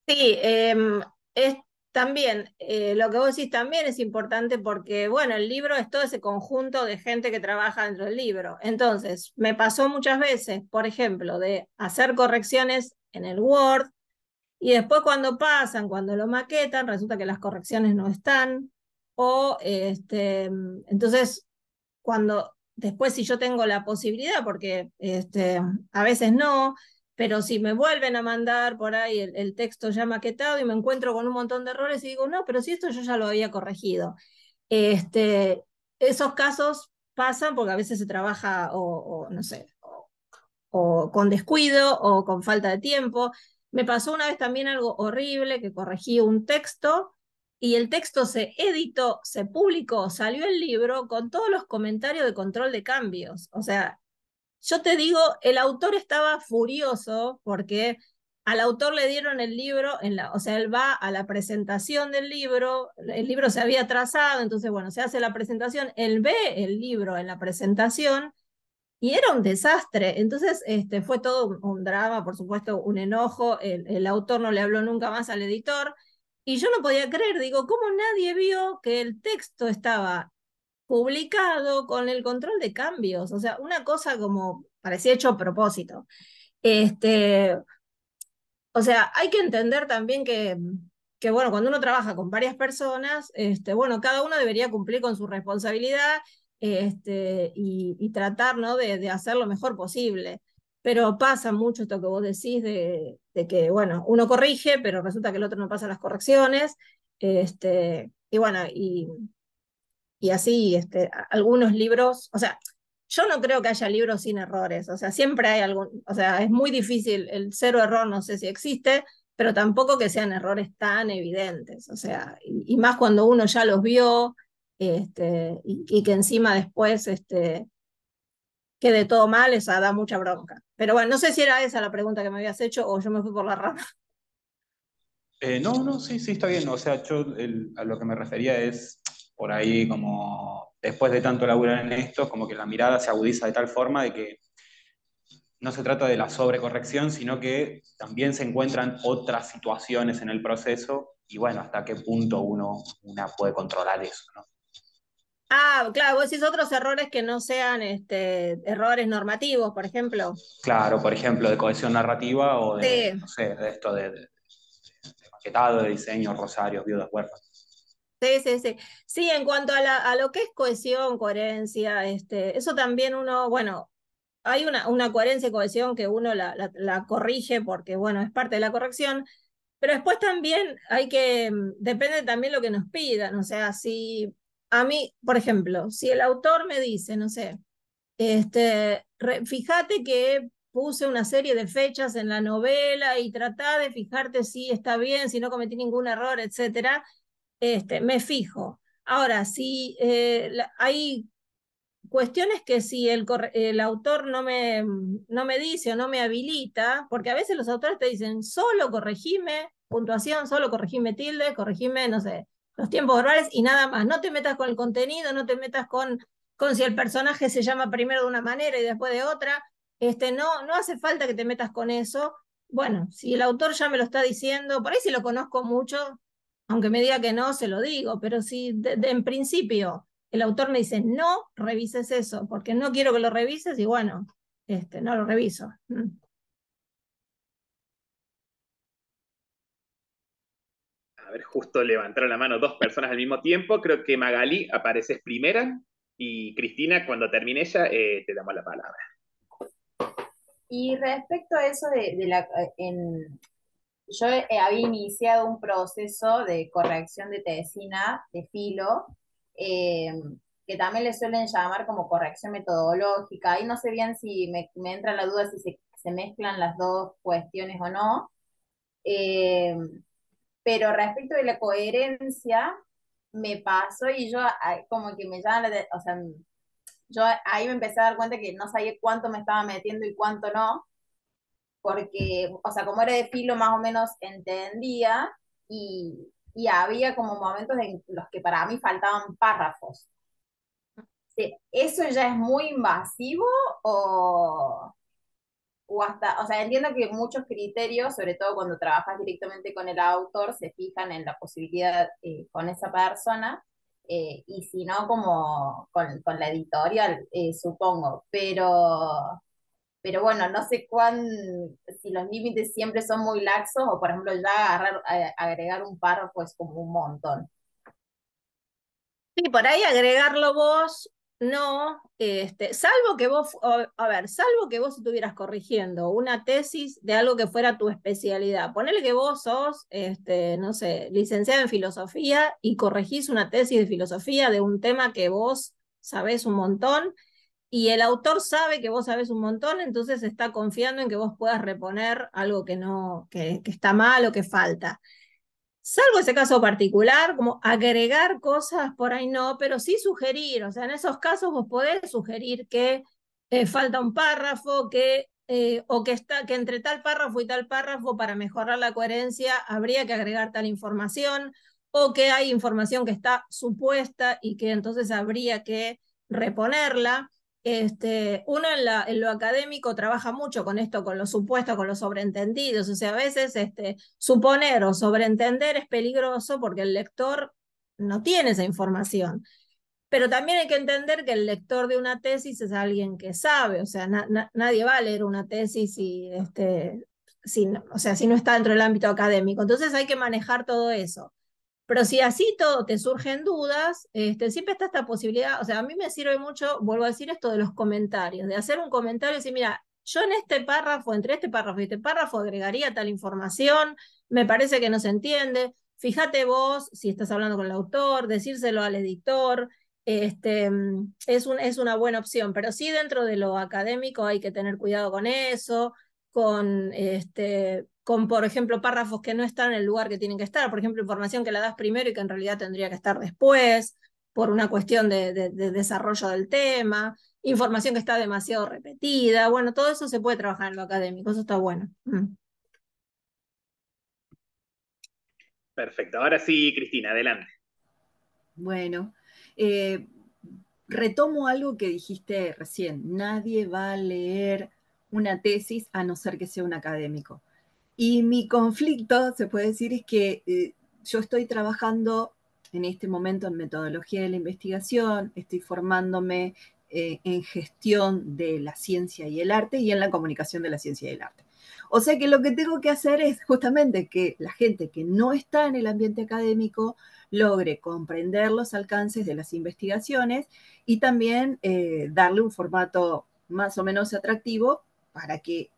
Sí, es también, lo que vos decís también es importante porque, bueno, el libro es todo ese conjunto de gente que trabaja dentro del libro. Entonces, me pasó muchas veces, por ejemplo, de hacer correcciones en el Word y después cuando pasan, cuando lo maquetan, resulta que las correcciones no están. O, entonces, cuando después si yo tengo la posibilidad, porque a veces no, pero si me vuelven a mandar por ahí el texto ya maquetado y me encuentro con un montón de errores y digo, no, pero si esto yo ya lo había corregido. Este, esos casos pasan porque a veces se trabaja o no sé, o con descuido o con falta de tiempo. Me pasó una vez también algo horrible, que corregí un texto y el texto se editó, se publicó, salió el libro con todos los comentarios de control de cambios. O sea, yo te digo, el autor estaba furioso porque al autor le dieron el libro, o sea, él va a la presentación del libro, el libro se había trazado, entonces, bueno, se hace la presentación, él ve el libro en la presentación y era un desastre. Entonces, fue todo un drama, por supuesto, un enojo. El autor no le habló nunca más al editor. Y yo no podía creer, digo, ¿cómo nadie vio que el texto estaba publicado con el control de cambios? O sea, una cosa como parecía hecho a propósito. Este, o sea, hay que entender también que, bueno, cuando uno trabaja con varias personas, bueno, cada uno debería cumplir con su responsabilidad, y tratar, ¿no? de hacer lo mejor posible. Pero pasa mucho esto que vos decís de que, bueno, uno corrige, pero resulta que el otro no pasa las correcciones. Y bueno, y así, algunos libros, o sea, yo no creo que haya libros sin errores, o sea, siempre hay algún, o sea, es muy difícil, el cero error no sé si existe, pero tampoco que sean errores tan evidentes, o sea, y más cuando uno ya los vio, y que encima después, quede todo mal, esa da mucha bronca. Pero bueno, no sé si era esa la pregunta que me habías hecho o yo me fui por la rama. No, no, sí, sí, está bien. O sea, yo a lo que me refería es por ahí como después de tanto laburar en esto, como que la mirada se agudiza de tal forma de que no se trata de la sobrecorrección, sino que también se encuentran otras situaciones en el proceso y bueno, hasta qué punto una puede controlar eso, ¿no? Ah, claro, vos decís otros errores que no sean errores normativos, por ejemplo. Claro, por ejemplo, de cohesión narrativa o de, Sí, no sé, de esto de maquetado, de diseño, rosarios, viudas huérfanas. sí, sí, sí. Sí, en cuanto a lo que es cohesión, coherencia, eso también uno, bueno, hay una coherencia y cohesión que uno la corrige porque, bueno, es parte de la corrección, pero después también hay que, depende también lo que nos pidan, o sea, si a mí, por ejemplo, si el autor me dice, no sé, fíjate que puse una serie de fechas en la novela y tratá de fijarte si está bien, si no cometí ningún error, etcétera, me fijo. Ahora, si hay cuestiones que si el autor no me dice o no me habilita, porque a veces los autores te dicen, solo corregime puntuación, solo corregime tilde, corregime, no sé, los tiempos verbales y nada más. No te metas con el contenido, no te metas con si el personaje se llama primero de una manera y después de otra. No hace falta que te metas con eso. Bueno, si el autor ya me lo está diciendo, por ahí si lo conozco mucho, aunque me diga que no, se lo digo, pero si en principio el autor me dice, no revises eso, porque no quiero que lo revises, y bueno, no lo reviso. A ver, justo levantaron la mano dos personas al mismo tiempo. Creo que Magali apareces primera y Cristina, cuando termine ella, te damos la palabra. Y respecto a eso yo había iniciado un proceso de corrección de tesina de filo, eh, que también le suelen llamar como corrección metodológica. Ahí no sé bien si me entra la duda si se mezclan las dos cuestiones o no. Eh, pero respecto de la coherencia, me pasó y yo como que me llama o sea, yo ahí me empecé a dar cuenta que no sabía cuánto me estaba metiendo y cuánto no, porque, o sea, como era de filo más o menos entendía y había como momentos en los que para mí faltaban párrafos. Sí, ¿eso ya es muy invasivo o, o hasta, o sea, entiendo que muchos criterios, sobre todo cuando trabajas directamente con el autor, se fijan en la posibilidad con esa persona, y si no, como con la editorial, supongo, pero bueno, no sé si los límites siempre son muy laxos o, por ejemplo, ya agregar un párrafo es como un montón. Sí, por ahí agregarlo vos, no, salvo que vos, a ver, salvo que vos estuvieras corrigiendo una tesis de algo que fuera tu especialidad. Ponele que vos sos, no sé, licenciada en filosofía y corregís una tesis de filosofía de un tema que vos sabés un montón y el autor sabe que vos sabés un montón, entonces está confiando en que vos puedas reponer algo que no, que está mal o que falta. Salvo ese caso particular, como agregar cosas por ahí no, pero sí sugerir, o sea, en esos casos vos podés sugerir que falta un párrafo, o que entre tal párrafo y tal párrafo para mejorar la coherencia habría que agregar tal información, o que hay información que está supuesta y que entonces habría que reponerla. Uno en lo académico trabaja mucho con esto, con lo supuesto, con los sobreentendidos, o sea, a veces suponer o sobreentender es peligroso porque el lector no tiene esa información. Pero también hay que entender que el lector de una tesis es alguien que sabe, o sea, nadie va a leer una tesis o sea, si no está dentro del ámbito académico. Entonces hay que manejar todo eso. Pero si así todo te surgen dudas, siempre está esta posibilidad, o sea, a mí me sirve mucho, vuelvo a decir esto de los comentarios, de hacer un comentario y decir, mira, yo en este párrafo, entre este párrafo y este párrafo, agregaría tal información, me parece que no se entiende, fíjate vos si estás hablando con el autor, decírselo al editor, es una buena opción, pero sí dentro de lo académico hay que tener cuidado con eso, con, por ejemplo, párrafos que no están en el lugar que tienen que estar, por ejemplo, información que la das primero y que en realidad tendría que estar después, por una cuestión de desarrollo del tema, información que está demasiado repetida, bueno, todo eso se puede trabajar en lo académico, eso está bueno. Perfecto. Ahora sí, Cristina, adelante. Bueno, retomo algo que dijiste recién. Nadie va a leer una tesis a no ser que sea un académico. Y mi conflicto, se puede decir, es que yo estoy trabajando en este momento en metodología de la investigación, estoy formándome en gestión de la ciencia y el arte y en la comunicación de la ciencia y el arte. O sea que lo que tengo que hacer es justamente que la gente que no está en el ambiente académico logre comprender los alcances de las investigaciones y también darle un formato más o menos atractivo para que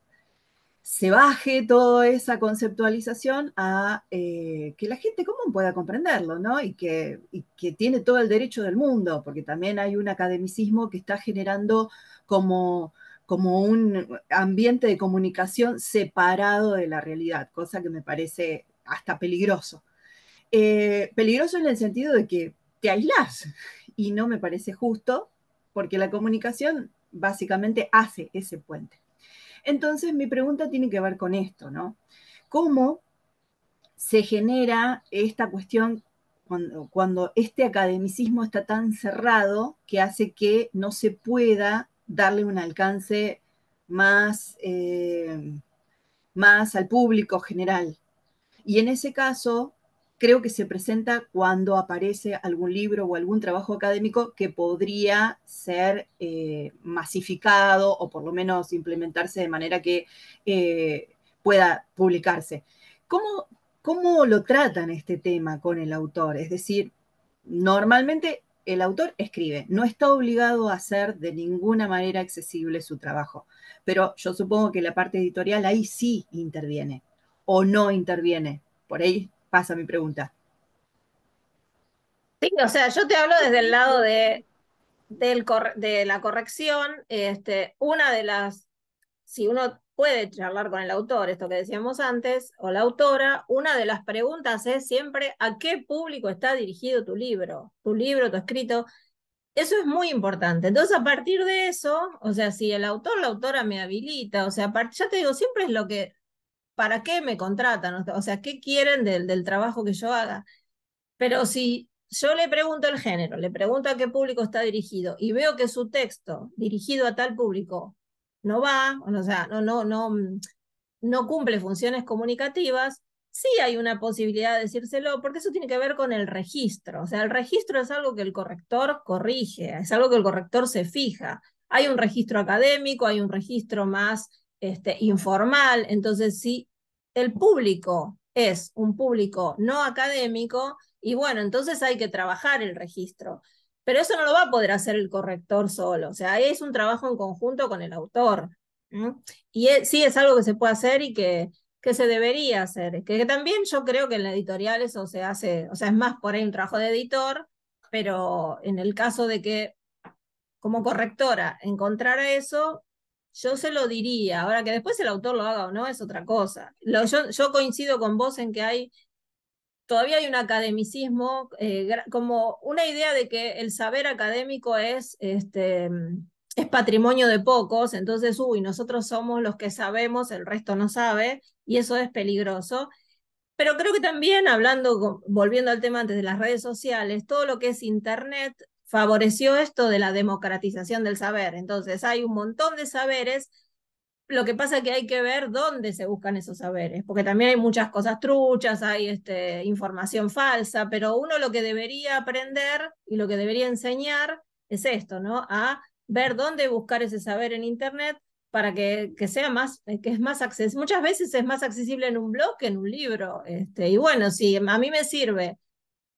se baje toda esa conceptualización a que la gente común pueda comprenderlo, ¿no? Y que tiene todo el derecho del mundo, porque también hay un academicismo que está generando como un ambiente de comunicación separado de la realidad, cosa que me parece hasta peligroso. Peligroso en el sentido de que te aislás y no me parece justo, porque la comunicación básicamente hace ese puente. Entonces, mi pregunta tiene que ver con esto, ¿no? ¿Cómo se genera esta cuestión cuando este academicismo está tan cerrado que hace que no se pueda darle un alcance más, más al público general? Y en ese caso, creo que se presenta cuando aparece algún libro o algún trabajo académico que podría ser masificado o por lo menos implementarse de manera que pueda publicarse. ¿Cómo lo tratan este tema con el autor? Es decir, normalmente el autor escribe, no está obligado a hacer de ninguna manera accesible su trabajo, pero yo supongo que la parte editorial ahí sí interviene o no interviene. Por ahí pasa mi pregunta. Sí, o sea, yo te hablo desde el lado de de la corrección, una de las, si uno puede charlar con el autor, esto que decíamos antes, o la autora, una de las preguntas es siempre ¿a qué público está dirigido tu libro, tu escrito? Eso es muy importante. Entonces, a partir de eso, o sea, si el autor, la autora me habilita, o sea, ya te digo, siempre es lo que, ¿para qué me contratan? O sea, ¿qué quieren del trabajo que yo haga? Pero si yo le pregunto el género, le pregunto a qué público está dirigido y veo que su texto dirigido a tal público no va, o sea, no cumple funciones comunicativas, sí hay una posibilidad de decírselo, porque eso tiene que ver con el registro. O sea, el registro es algo que el corrector corrige, es algo que el corrector se fija. Hay un registro académico, hay un registro más informal, entonces si el público es un público no académico, y bueno, entonces hay que trabajar el registro. Pero eso no lo va a poder hacer el corrector solo, o sea, es un trabajo en conjunto con el autor. ¿Mm? Y sí es algo que se puede hacer y que se debería hacer. Que también yo creo que en la editorial eso se hace, o sea, es más por ahí un trabajo de editor, pero en el caso de que como correctora encontrara eso, yo se lo diría. Ahora que después el autor lo haga o no es otra cosa. Yo coincido con vos en que todavía hay un academicismo, como una idea de que el saber académico es patrimonio de pocos, entonces, nosotros somos los que sabemos, el resto no sabe, y eso es peligroso. Pero creo que también, volviendo al tema antes de las redes sociales, todo lo que es Internet favoreció esto de la democratización del saber. Entonces, hay un montón de saberes. Lo que pasa es que hay que ver dónde se buscan esos saberes, porque también hay muchas cosas truchas, hay información falsa, pero uno lo que debería aprender y lo que debería enseñar es esto, ¿no? A ver dónde buscar ese saber en Internet para que sea más, que es más accesible. Muchas veces es más accesible en un blog que en un libro. Y bueno, si a mí me sirve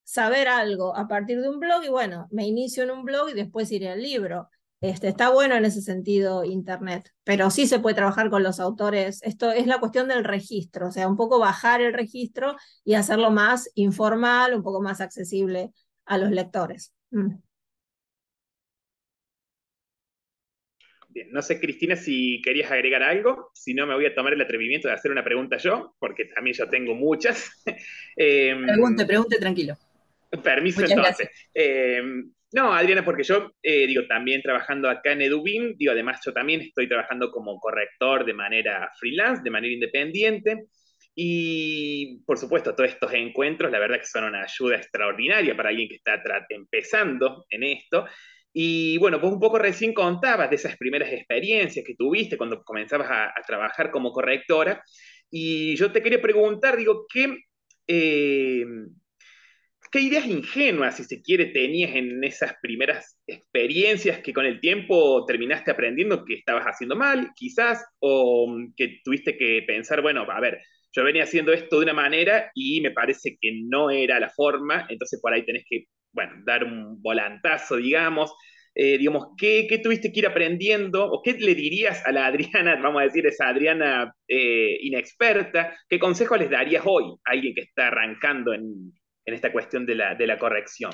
saber algo a partir de un blog, y bueno, me inicio en un blog y después iré al libro. Está bueno en ese sentido Internet, pero sí se puede trabajar con los autores. Esto es la cuestión del registro, o sea, un poco bajar el registro y hacerlo más informal, un poco más accesible a los lectores. Bien, no sé, Cristina, si querías agregar algo, si no me voy a tomar el atrevimiento de hacer una pregunta yo, porque también yo tengo muchas. Pregunte tranquilo. Permiso Muchas entonces. gracias. No, Adriana, porque yo, digo, también trabajando acá en Edubim, digo, además yo también estoy trabajando como corrector de manera freelance, de manera independiente, y por supuesto todos estos encuentros, la verdad que son una ayuda extraordinaria para alguien que está empezando en esto. Y bueno, pues un poco recién contabas de esas primeras experiencias que tuviste cuando comenzabas a trabajar como correctora, y yo te quería preguntar, digo, eh, ¿qué ideas ingenuas, si se quiere, tenías en esas primeras experiencias que con el tiempo terminaste aprendiendo que estabas haciendo mal, quizás, o que tuviste que pensar, bueno, a ver, yo venía haciendo esto de una manera y me parece que no era la forma, entonces por ahí tenés que, bueno, dar un volantazo, digamos. Digamos, ¿qué tuviste que ir aprendiendo? ¿O qué le dirías a la Adriana, vamos a decir, esa Adriana inexperta? ¿Qué consejo les darías hoy a alguien que está arrancando en esta cuestión de la corrección?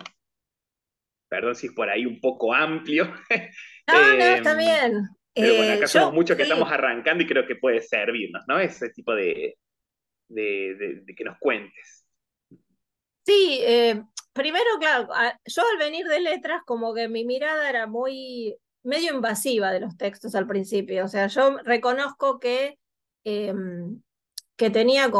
Perdón si es por ahí un poco amplio. No, está bien. Pero bueno, acá somos Yo, muchos que sí, estamos arrancando y creo que puede servirnos, ¿no? Ese tipo de que nos cuentes. Sí, primero, claro, yo al venir de letras, como que mi mirada era medio invasiva de los textos al principio. O sea, yo reconozco que tenía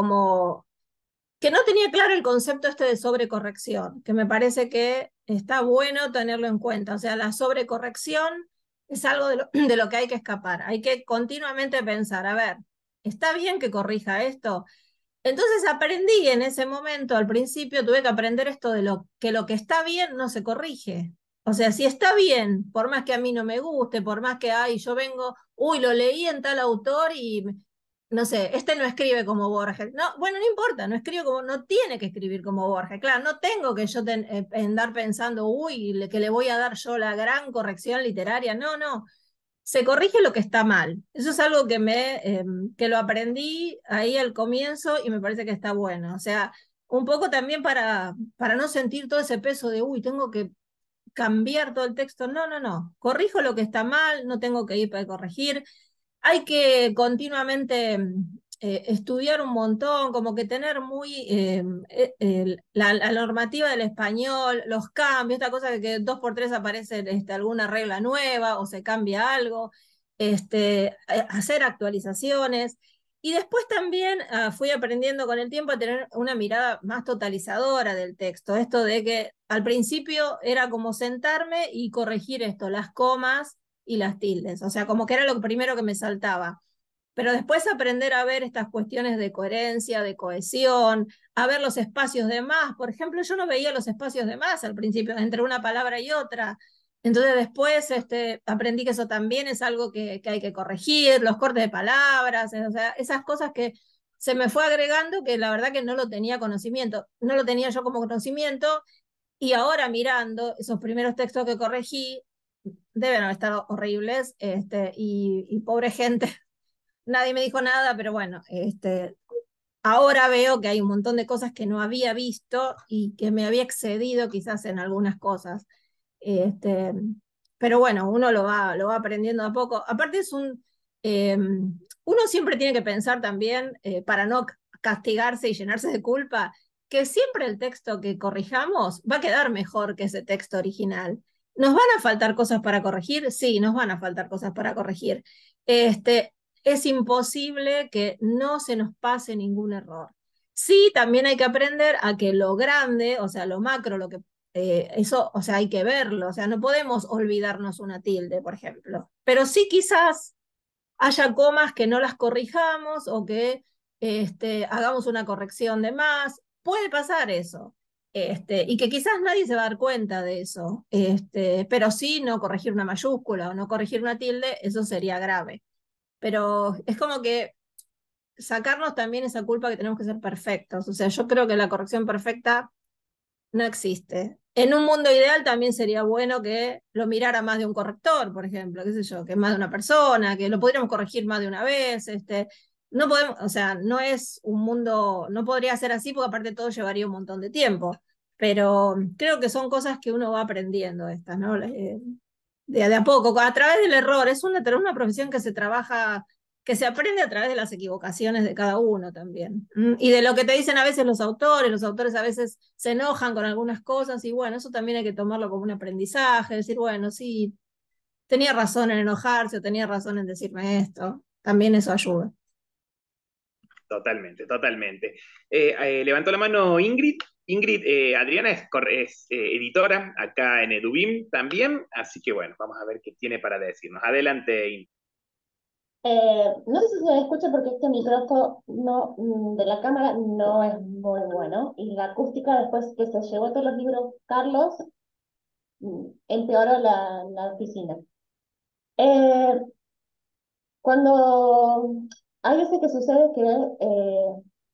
que no tenía claro el concepto de sobrecorrección, que me parece que está bueno tenerlo en cuenta. O sea, la sobrecorrección es algo de lo que hay que escapar. Hay que continuamente pensar, a ver, ¿está bien que corrija esto? Entonces aprendí en ese momento, al principio tuve que aprender esto de lo que está bien no se corrige. O sea, si está bien, por más que a mí no me guste, por más que, yo vengo, lo leí en tal autor y, no sé, no escribe como Borges. No, bueno, no importa, no tiene que escribir como Borges. Claro, no tengo que yo andar pensando, que le voy a dar yo la gran corrección literaria. No, no, se corrige lo que está mal. Eso es algo que lo aprendí ahí al comienzo y me parece que está bueno. O sea, un poco también para no sentir todo ese peso de, tengo que cambiar todo el texto. No, no, no. Corrijo lo que está mal, no tengo que ir para corregir. Hay que continuamente estudiar un montón, como que tener muy la normativa del español, los cambios, esta cosa de que dos por tres aparece alguna regla nueva o se cambia algo, hacer actualizaciones. Y después también fui aprendiendo con el tiempo a tener una mirada más totalizadora del texto. Esto de que al principio era como sentarme y corregir esto, las comas y las tildes. O sea, como que era lo primero que me saltaba. Pero después aprender a ver estas cuestiones de coherencia, de cohesión, a ver los espacios de más. Por ejemplo, yo no veía los espacios de más al principio, entre una palabra y otra. Entonces después aprendí que eso también es algo que hay que corregir, los cortes de palabras, o sea, esas cosas que se me fue agregando que la verdad que no lo tenía conocimiento, no lo tenía yo como conocimiento, y ahora mirando esos primeros textos que corregí, deben haber estado horribles, y pobre gente, nadie me dijo nada, pero bueno, ahora veo que hay un montón de cosas que no había visto y que me había excedido quizás en algunas cosas. Este, pero bueno, uno lo va aprendiendo a poco. Aparte uno siempre tiene que pensar también, para no castigarse y llenarse de culpa, que siempre el texto que corrijamos va a quedar mejor que ese texto original. ¿Nos van a faltar cosas para corregir? Sí, nos van a faltar cosas para corregir. Este, es imposible que no se nos pase ningún error. Sí, también hay que aprender a que lo grande, o sea, lo macro, lo que eso, o sea, hay que verlo, o sea, no podemos olvidarnos una tilde, por ejemplo. Pero sí quizás haya comas que no las corrijamos o que hagamos una corrección de más. Puede pasar eso. Y que quizás nadie se va a dar cuenta de eso. Pero sí no corregir una mayúscula o no corregir una tilde, eso sería grave. Pero es como que sacarnos también esa culpa que tenemos que ser perfectos. O sea, yo creo que la corrección perfecta no existe. En un mundo ideal también sería bueno que lo mirara más de un corrector, por ejemplo, qué sé yo, que más de una persona, que lo pudiéramos corregir más de una vez. No podemos, o sea, no es un mundo, no podría ser así porque aparte todo llevaría un montón de tiempo. Pero creo que son cosas que uno va aprendiendo estas, ¿no? De a poco, a través del error. Es una profesión que se trabaja, que se aprende a través de las equivocaciones de cada uno también. Y de lo que te dicen a veces los autores a veces se enojan con algunas cosas y bueno, eso también hay que tomarlo como un aprendizaje, decir, bueno, sí, tenía razón en enojarse o tenía razón en decirme esto. También eso ayuda. Totalmente, totalmente. Levantó la mano Ingrid. Ingrid, Adriana es editora acá en Edubim también, así que bueno, vamos a ver qué tiene para decirnos. Adelante, Ingrid. No sé si se me escucha porque este micrófono no, de la cámara no es muy bueno y la acústica después que se llevó todos los libros Carlos empeoró la oficina. Eh, Cuando hay veces que sucede que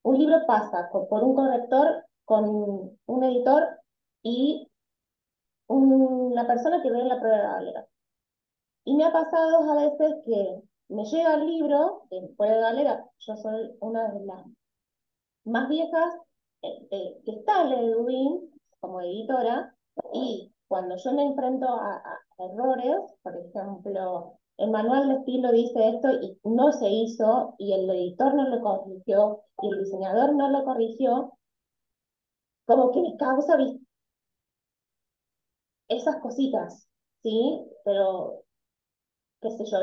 un libro pasa por un corrector con un editor y una persona que ve la prueba de Galera. Y me ha pasado a veces que me llega el libro de prueba de Galera, yo soy una de las más viejas que está en la Edubin como editora, y cuando yo me enfrento a errores, por ejemplo, el manual de estilo dice esto y no se hizo, y el editor no lo corrigió, y el diseñador no lo corrigió, como que me causa esas cositas, ¿sí? Pero, qué sé yo,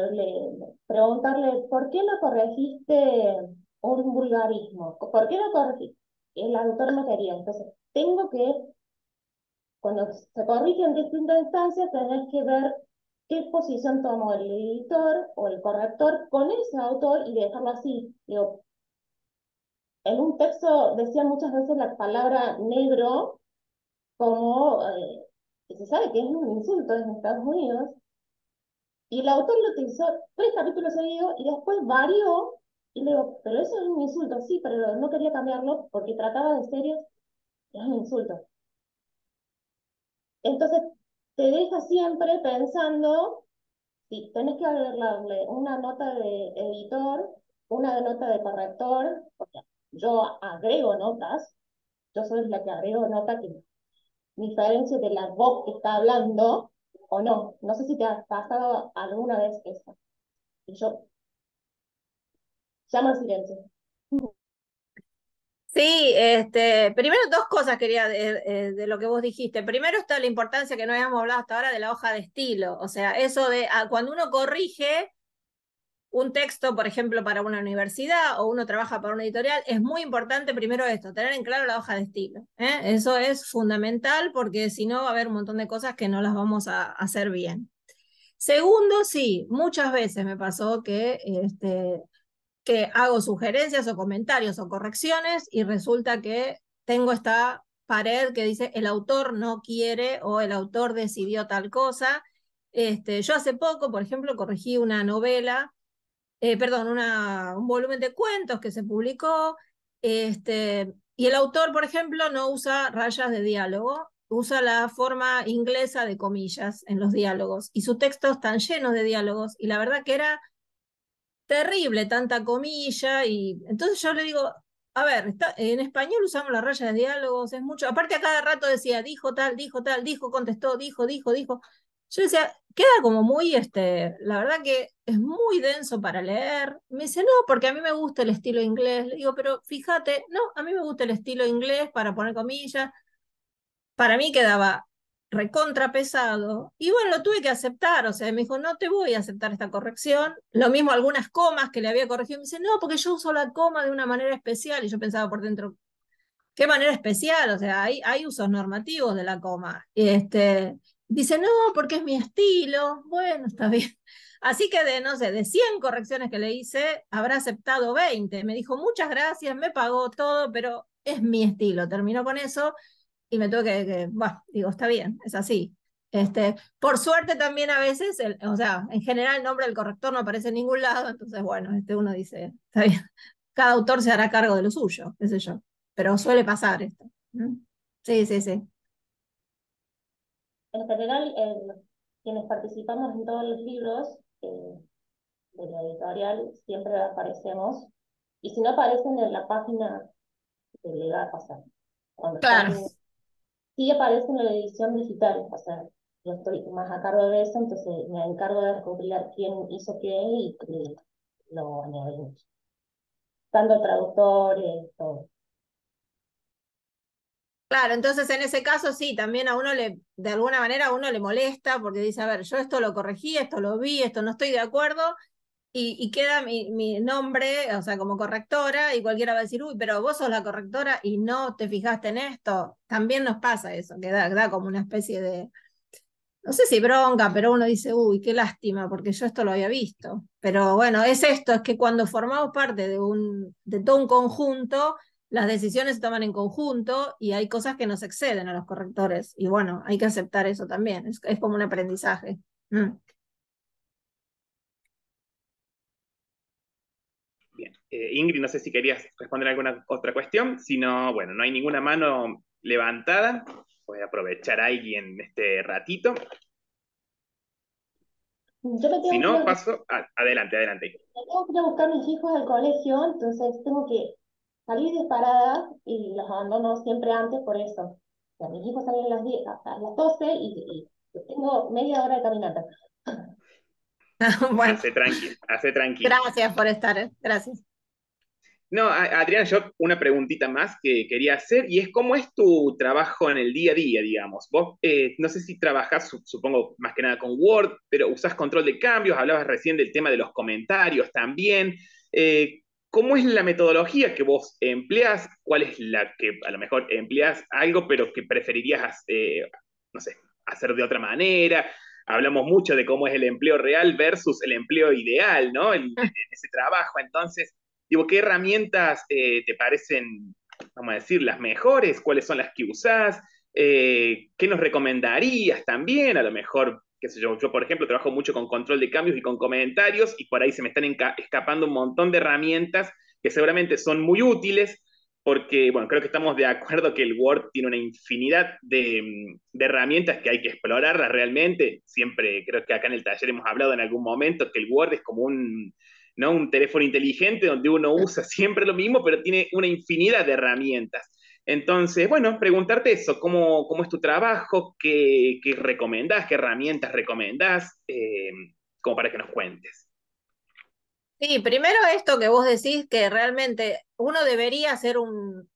preguntarle, ¿por qué no corregiste un vulgarismo? ¿Por qué no corregiste? El autor no quería, entonces tengo que, cuando se corrige en distintas instancias, tenés que ver qué posición tomó el editor o el corrector con ese autor y dejarlo así. Digo, en un texto decía muchas veces la palabra negro como, que se sabe que es un insulto en Estados Unidos, y el autor lo utilizó 3 capítulos seguidos y después varió, y le digo, pero eso es un insulto, sí, pero no quería cambiarlo porque trataba de serios, es un insulto. Entonces, te deja siempre pensando, si tenés que agregarle una nota de editor, una nota de corrector, porque yo agrego notas, yo soy la que agrego notas, que diferencie de la voz que está hablando o no. No sé si te ha pasado alguna vez eso. Y yo llamo al silencio. Sí, primero dos cosas quería de lo que vos dijiste. Primero está la importancia que no habíamos hablado hasta ahora de la hoja de estilo. O sea, eso de cuando uno corrige un texto, por ejemplo, para una universidad o uno trabaja para una editorial, es muy importante primero esto, tener en claro la hoja de estilo. Eso es fundamental porque si no va a haber un montón de cosas que no las vamos a hacer bien. Segundo, sí, muchas veces me pasó que hago sugerencias o comentarios o correcciones y resulta que tengo esta pared que dice el autor no quiere o el autor decidió tal cosa. Yo hace poco, por ejemplo, corregí una novela, perdón, un volumen de cuentos que se publicó, y el autor, por ejemplo, no usa rayas de diálogo, usa la forma inglesa de comillas en los diálogos, y sus textos están llenos de diálogos, y la verdad que era terrible tanta comilla, y entonces yo le digo, a ver, en español usamos las rayas de diálogos, es mucho, aparte a cada rato decía, dijo tal, dijo, contestó, dijo. Yo decía, queda como muy, la verdad que es muy denso para leer. Me dice, no, porque a mí me gusta el estilo inglés. Le digo, pero fíjate, no, a mí me gusta el estilo inglés para poner comillas. Para mí quedaba recontra pesado. Y bueno, lo tuve que aceptar. O sea, me dijo, no te voy a aceptar esta corrección. Lo mismo algunas comas que le había corregido. Me dice, no, porque yo uso la coma de una manera especial. Y yo pensaba por dentro, ¿qué manera especial? O sea, hay usos normativos de la coma. Dice, no, porque es mi estilo. Bueno, está bien. Así que no sé, de 100 correcciones que le hice, habrá aceptado 20. Me dijo, muchas gracias, me pagó todo, pero es mi estilo. Terminó con eso y me tuve bueno, digo, está bien, es así. Por suerte también a veces, o sea, en general el nombre del corrector no aparece en ningún lado, entonces bueno, uno dice, está bien, cada autor se hará cargo de lo suyo, qué sé yo, pero suele pasar esto. ¿No? Sí, sí, sí. En general, quienes participamos en todos los libros de la editorial siempre aparecemos, y si no aparecen en la página de legal, o sea, cuando Claro. están, sí aparecen en la edición digital, o sea, yo estoy más a cargo de eso, entonces me encargo de recopilar quién hizo qué y lo añadimos. Tanto traductores, todo. Claro, entonces en ese caso sí, también a uno de alguna manera a uno le molesta porque dice, a ver, yo esto lo corregí, esto lo vi, esto no estoy de acuerdo, y queda mi nombre, o sea, como correctora, y cualquiera va a decir, uy, pero vos sos la correctora y no te fijaste en esto. También nos pasa eso, que da como una especie de, no sé si bronca, pero uno dice, uy, qué lástima, porque yo esto lo había visto. Pero bueno, es esto, es que cuando formamos parte de todo un conjunto, las decisiones se toman en conjunto y hay cosas que nos exceden a los correctores. Y bueno, hay que aceptar eso también, es como un aprendizaje. Mm. Bien. Ingrid, no sé si querías responder alguna otra cuestión. Si no, bueno, no hay ninguna mano levantada. Voy a aprovechar ahí en este ratito. Yo me Si tengo que no, ir, paso. Adelante, adelante. me tengo que ir a buscar a mis hijos al colegio, entonces tengo que salir disparada y los abandono siempre antes por eso. O sea, mis hijos salen a las 10, a las 12 y tengo media hora de caminata. Bueno, Hace tranqui, hace tranqui. gracias por estar, gracias. No, Adriana, yo una preguntita más que quería hacer, y es cómo es tu trabajo en el día a día, digamos. Vos, no sé si trabajás, supongo, más que nada con Word, pero usás control de cambios, hablabas recién del tema de los comentarios también. ¿Cómo es la metodología que vos empleás? ¿Cuál es la que a lo mejor empleás algo, pero que preferirías, no sé, hacer de otra manera? Hablamos mucho de cómo es el empleo real versus el empleo ideal, ¿no? En ese trabajo. Entonces, digo, ¿qué herramientas te parecen, vamos a decir, las mejores? ¿Cuáles son las que usás? ¿Qué nos recomendarías también? A lo mejor, qué sé yo, por ejemplo trabajo mucho con control de cambios y con comentarios y por ahí se me están escapando un montón de herramientas que seguramente son muy útiles porque, bueno, creo que estamos de acuerdo que el Word tiene una infinidad de herramientas que hay que explorarlas realmente. Siempre creo que acá en el taller hemos hablado en algún momento que el Word es como un teléfono inteligente donde uno usa siempre lo mismo, pero tiene una infinidad de herramientas. Entonces, bueno, preguntarte eso, cómo es tu trabajo, qué recomendás, qué herramientas recomendás, como para que nos cuentes. Sí, primero esto que vos decís que realmente uno debería hacer un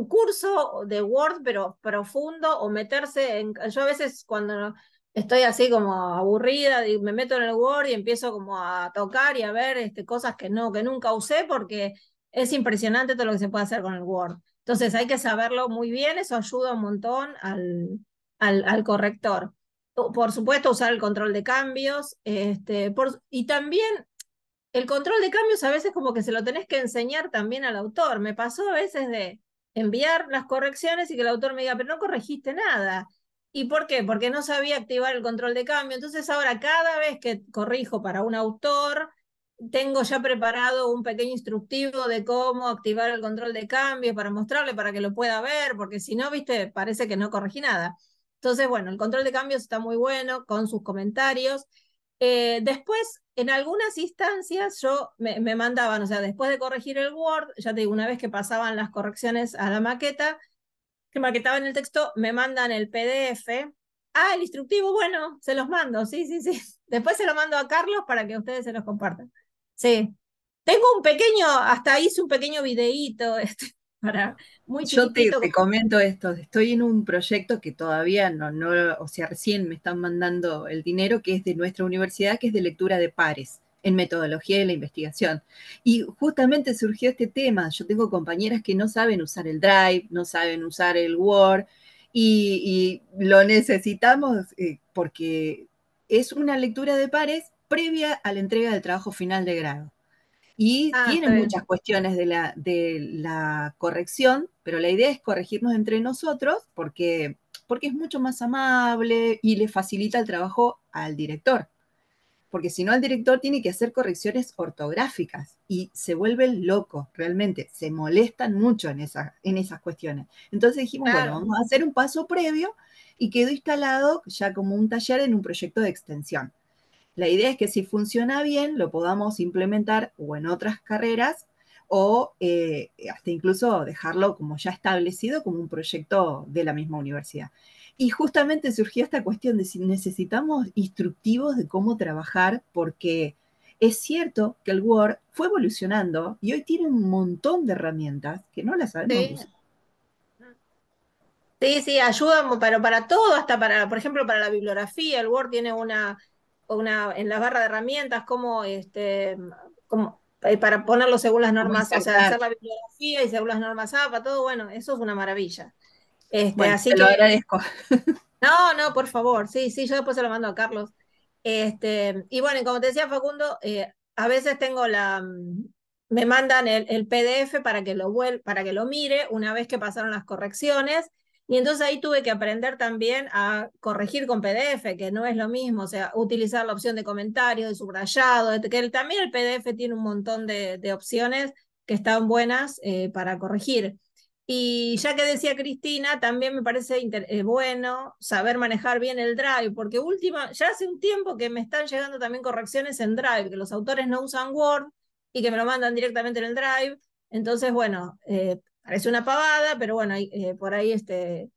curso de Word, pero profundo, o meterse en... Yo a veces cuando estoy así como aburrida, me meto en el Word y empiezo como a tocar y a ver cosas que nunca usé, porque es impresionante todo lo que se puede hacer con el Word. Entonces hay que saberlo muy bien, eso ayuda un montón al corrector. Por supuesto, usar el control de cambios, y también el control de cambios a veces como que se lo tenés que enseñar también al autor. Me pasó a veces de enviar las correcciones y que el autor me diga, pero no corregiste nada. ¿Y por qué? Porque no sabía activar el control de cambio. Entonces ahora cada vez que corrijo para un autor, tengo ya preparado un pequeño instructivo de cómo activar el control de cambio para mostrarle, para que lo pueda ver, porque si no, viste, parece que no corregí nada. Entonces, bueno, el control de cambios está muy bueno con sus comentarios. Después, en algunas instancias, me mandaban, o sea, después de corregir el Word, ya te digo, una vez que pasaban las correcciones a la maqueta, que maquetaban el texto, me mandan el PDF. Ah, el instructivo, bueno, se los mando, sí, sí, sí. Después se lo mando a Carlos para que ustedes se los compartan. Sí. Tengo un pequeño, hasta hice un pequeño videíto, para, muy Yo chiquitito. te comento esto, estoy en un proyecto que todavía no, o sea, recién me están mandando el dinero, que es de nuestra universidad, que es de lectura de pares en metodología de la investigación. Y justamente surgió este tema. Yo tengo compañeras que no saben usar el Drive, no saben usar el Word, y lo necesitamos porque es una lectura de pares previa a la entrega del trabajo final de grado. Y Ah, tiene está bien. muchas cuestiones de la corrección, pero la idea es corregirnos entre nosotros porque es mucho más amable y le facilita el trabajo al director. Porque si no, el director tiene que hacer correcciones ortográficas y se vuelven locos, realmente, se molestan mucho en esas cuestiones. Entonces dijimos, bueno, Claro. vamos a hacer un paso previo y quedó instalado ya como un taller en un proyecto de extensión. La idea es que si funciona bien, lo podamos implementar o en otras carreras o hasta incluso dejarlo como ya establecido como un proyecto de la misma universidad. Y justamente surgió esta cuestión de si necesitamos instructivos de cómo trabajar, porque es cierto que el Word fue evolucionando y hoy tiene un montón de herramientas que no las sabemos Sí. usar. Sí, sí, ayuda, pero para todo, hasta para, por ejemplo, para la bibliografía, el Word tiene en la barra de herramientas, para ponerlo según las Cómo normas, o sea, insertar. hacer la bibliografía y según las normas APA, todo, bueno, eso es una maravilla. Bueno, Así te lo que, agradezco. no, no, por favor, sí, sí, yo después se lo mando a Carlos. Y bueno, y como te decía Facundo, a veces me mandan el PDF para que lo mire una vez que pasaron las correcciones, y entonces ahí tuve que aprender también a corregir con PDF, que no es lo mismo, o sea, utilizar la opción de comentario, de subrayado, también el PDF tiene un montón de opciones que están buenas para corregir. Y ya que decía Cristina, también me parece bueno saber manejar bien el Drive, porque ya hace un tiempo que me están llegando también correcciones en Drive, que los autores no usan Word y que me lo mandan directamente en el Drive. Entonces, bueno, parece una pavada, pero bueno, por ahí eh,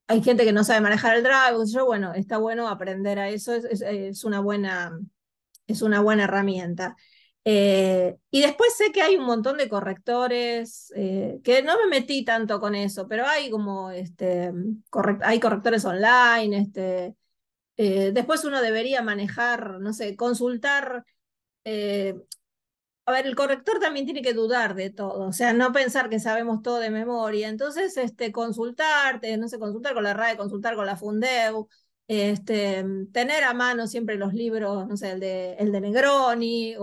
hay gente que no sabe manejar el Drive, qué sé yo, bueno, está bueno aprender a eso, es una buena herramienta. Y después sé que hay un montón de correctores, que no me metí tanto con eso, pero hay como hay correctores online. Después uno debería manejar, no sé, consultar. eh, a ver, el corrector también tiene que dudar de todo, o sea, no pensar que sabemos todo de memoria. Entonces, consultarte, no sé, consultar con la RAE, consultar con la Fundeu, tener a mano siempre los libros, no sé, el de Negroni,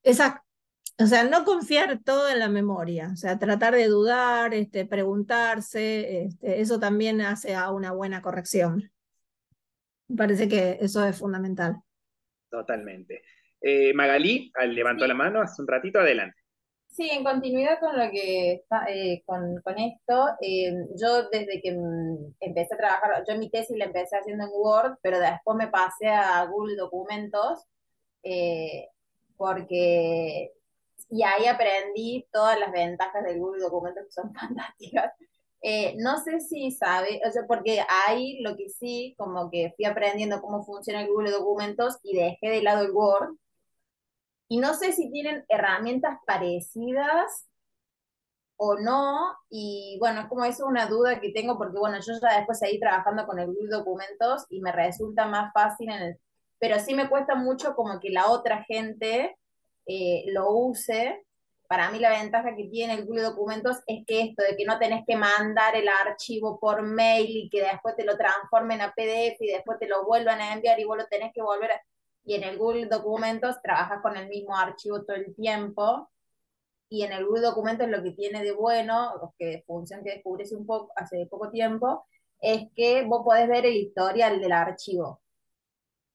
esas, o sea, no confiar todo en la memoria, o sea, tratar de dudar, preguntarse, eso también hace a una buena corrección. Me parece que eso es fundamental. Totalmente. Magalí levantó la Sí, mano hace un ratito, adelante. sí, en continuidad con lo que está, con esto, yo desde que empecé a trabajar, yo mi tesis la empecé haciendo en Word, pero después me pasé a Google Documentos, eh, porque y ahí aprendí todas las ventajas del Google Documentos que son fantásticas. No sé si sabe, o sea, porque ahí lo que sí, como que fui aprendiendo cómo funciona el Google Documentos y dejé de lado el Word. Y no sé si tienen herramientas parecidas o no, y bueno, es como eso una duda que tengo, porque bueno, yo ya después seguí trabajando con el Google Documentos y me resulta más fácil pero sí me cuesta mucho como que la otra gente lo use. Para mí la ventaja que tiene el Google Documentos es que esto de que no tenés que mandar el archivo por mail y que después te lo transformen a PDF y después te lo vuelvan a enviar y vos lo tenés que volver a... Y en el Google Documentos trabajas con el mismo archivo todo el tiempo, y en el Google Documentos lo que tiene de bueno, que función que descubrí hace poco tiempo, es que vos podés ver el historial del archivo.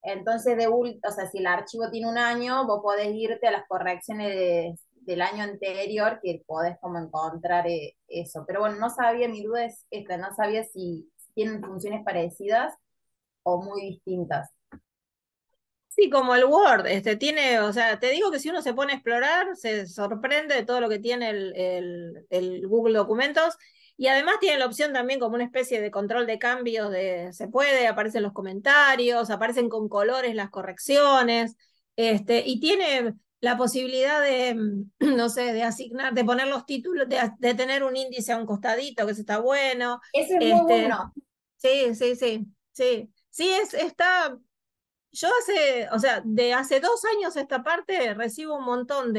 Entonces, o sea, si el archivo tiene un año, vos podés irte a las correcciones del año anterior, que podés como encontrar eso. Pero bueno, no sabía, mi duda es esta, no sabía si tienen funciones parecidas o muy distintas. Sí, como el Word, tiene, o sea, te digo que si uno se pone a explorar, se sorprende de todo lo que tiene el Google Documentos, y además tiene la opción también como una especie de control de cambios, se puede, aparecen los comentarios, aparecen con colores las correcciones, y tiene la posibilidad de, no sé, de asignar, de poner los títulos, de tener un índice a un costadito, que eso está bueno. Ese es muy bueno. Sí, sí, sí, sí. Sí, está. Yo o sea, de hace 2 años a esta parte recibo un montón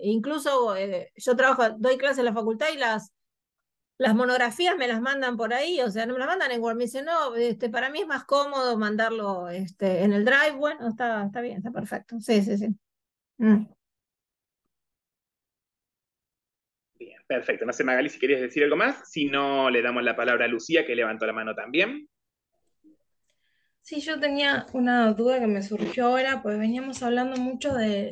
incluso yo doy clases en la facultad y las monografías me las mandan por ahí, o sea, no me las mandan en Word, me dicen, no, para mí es más cómodo mandarlo en el Drive, bueno, está bien, está perfecto, sí, sí, sí. Bien, perfecto. No sé, Magali, si querías decir algo más. Si no, le damos la palabra a Lucía, que levantó la mano también. Sí, yo tenía una duda que me surgió ahora, pues veníamos hablando mucho de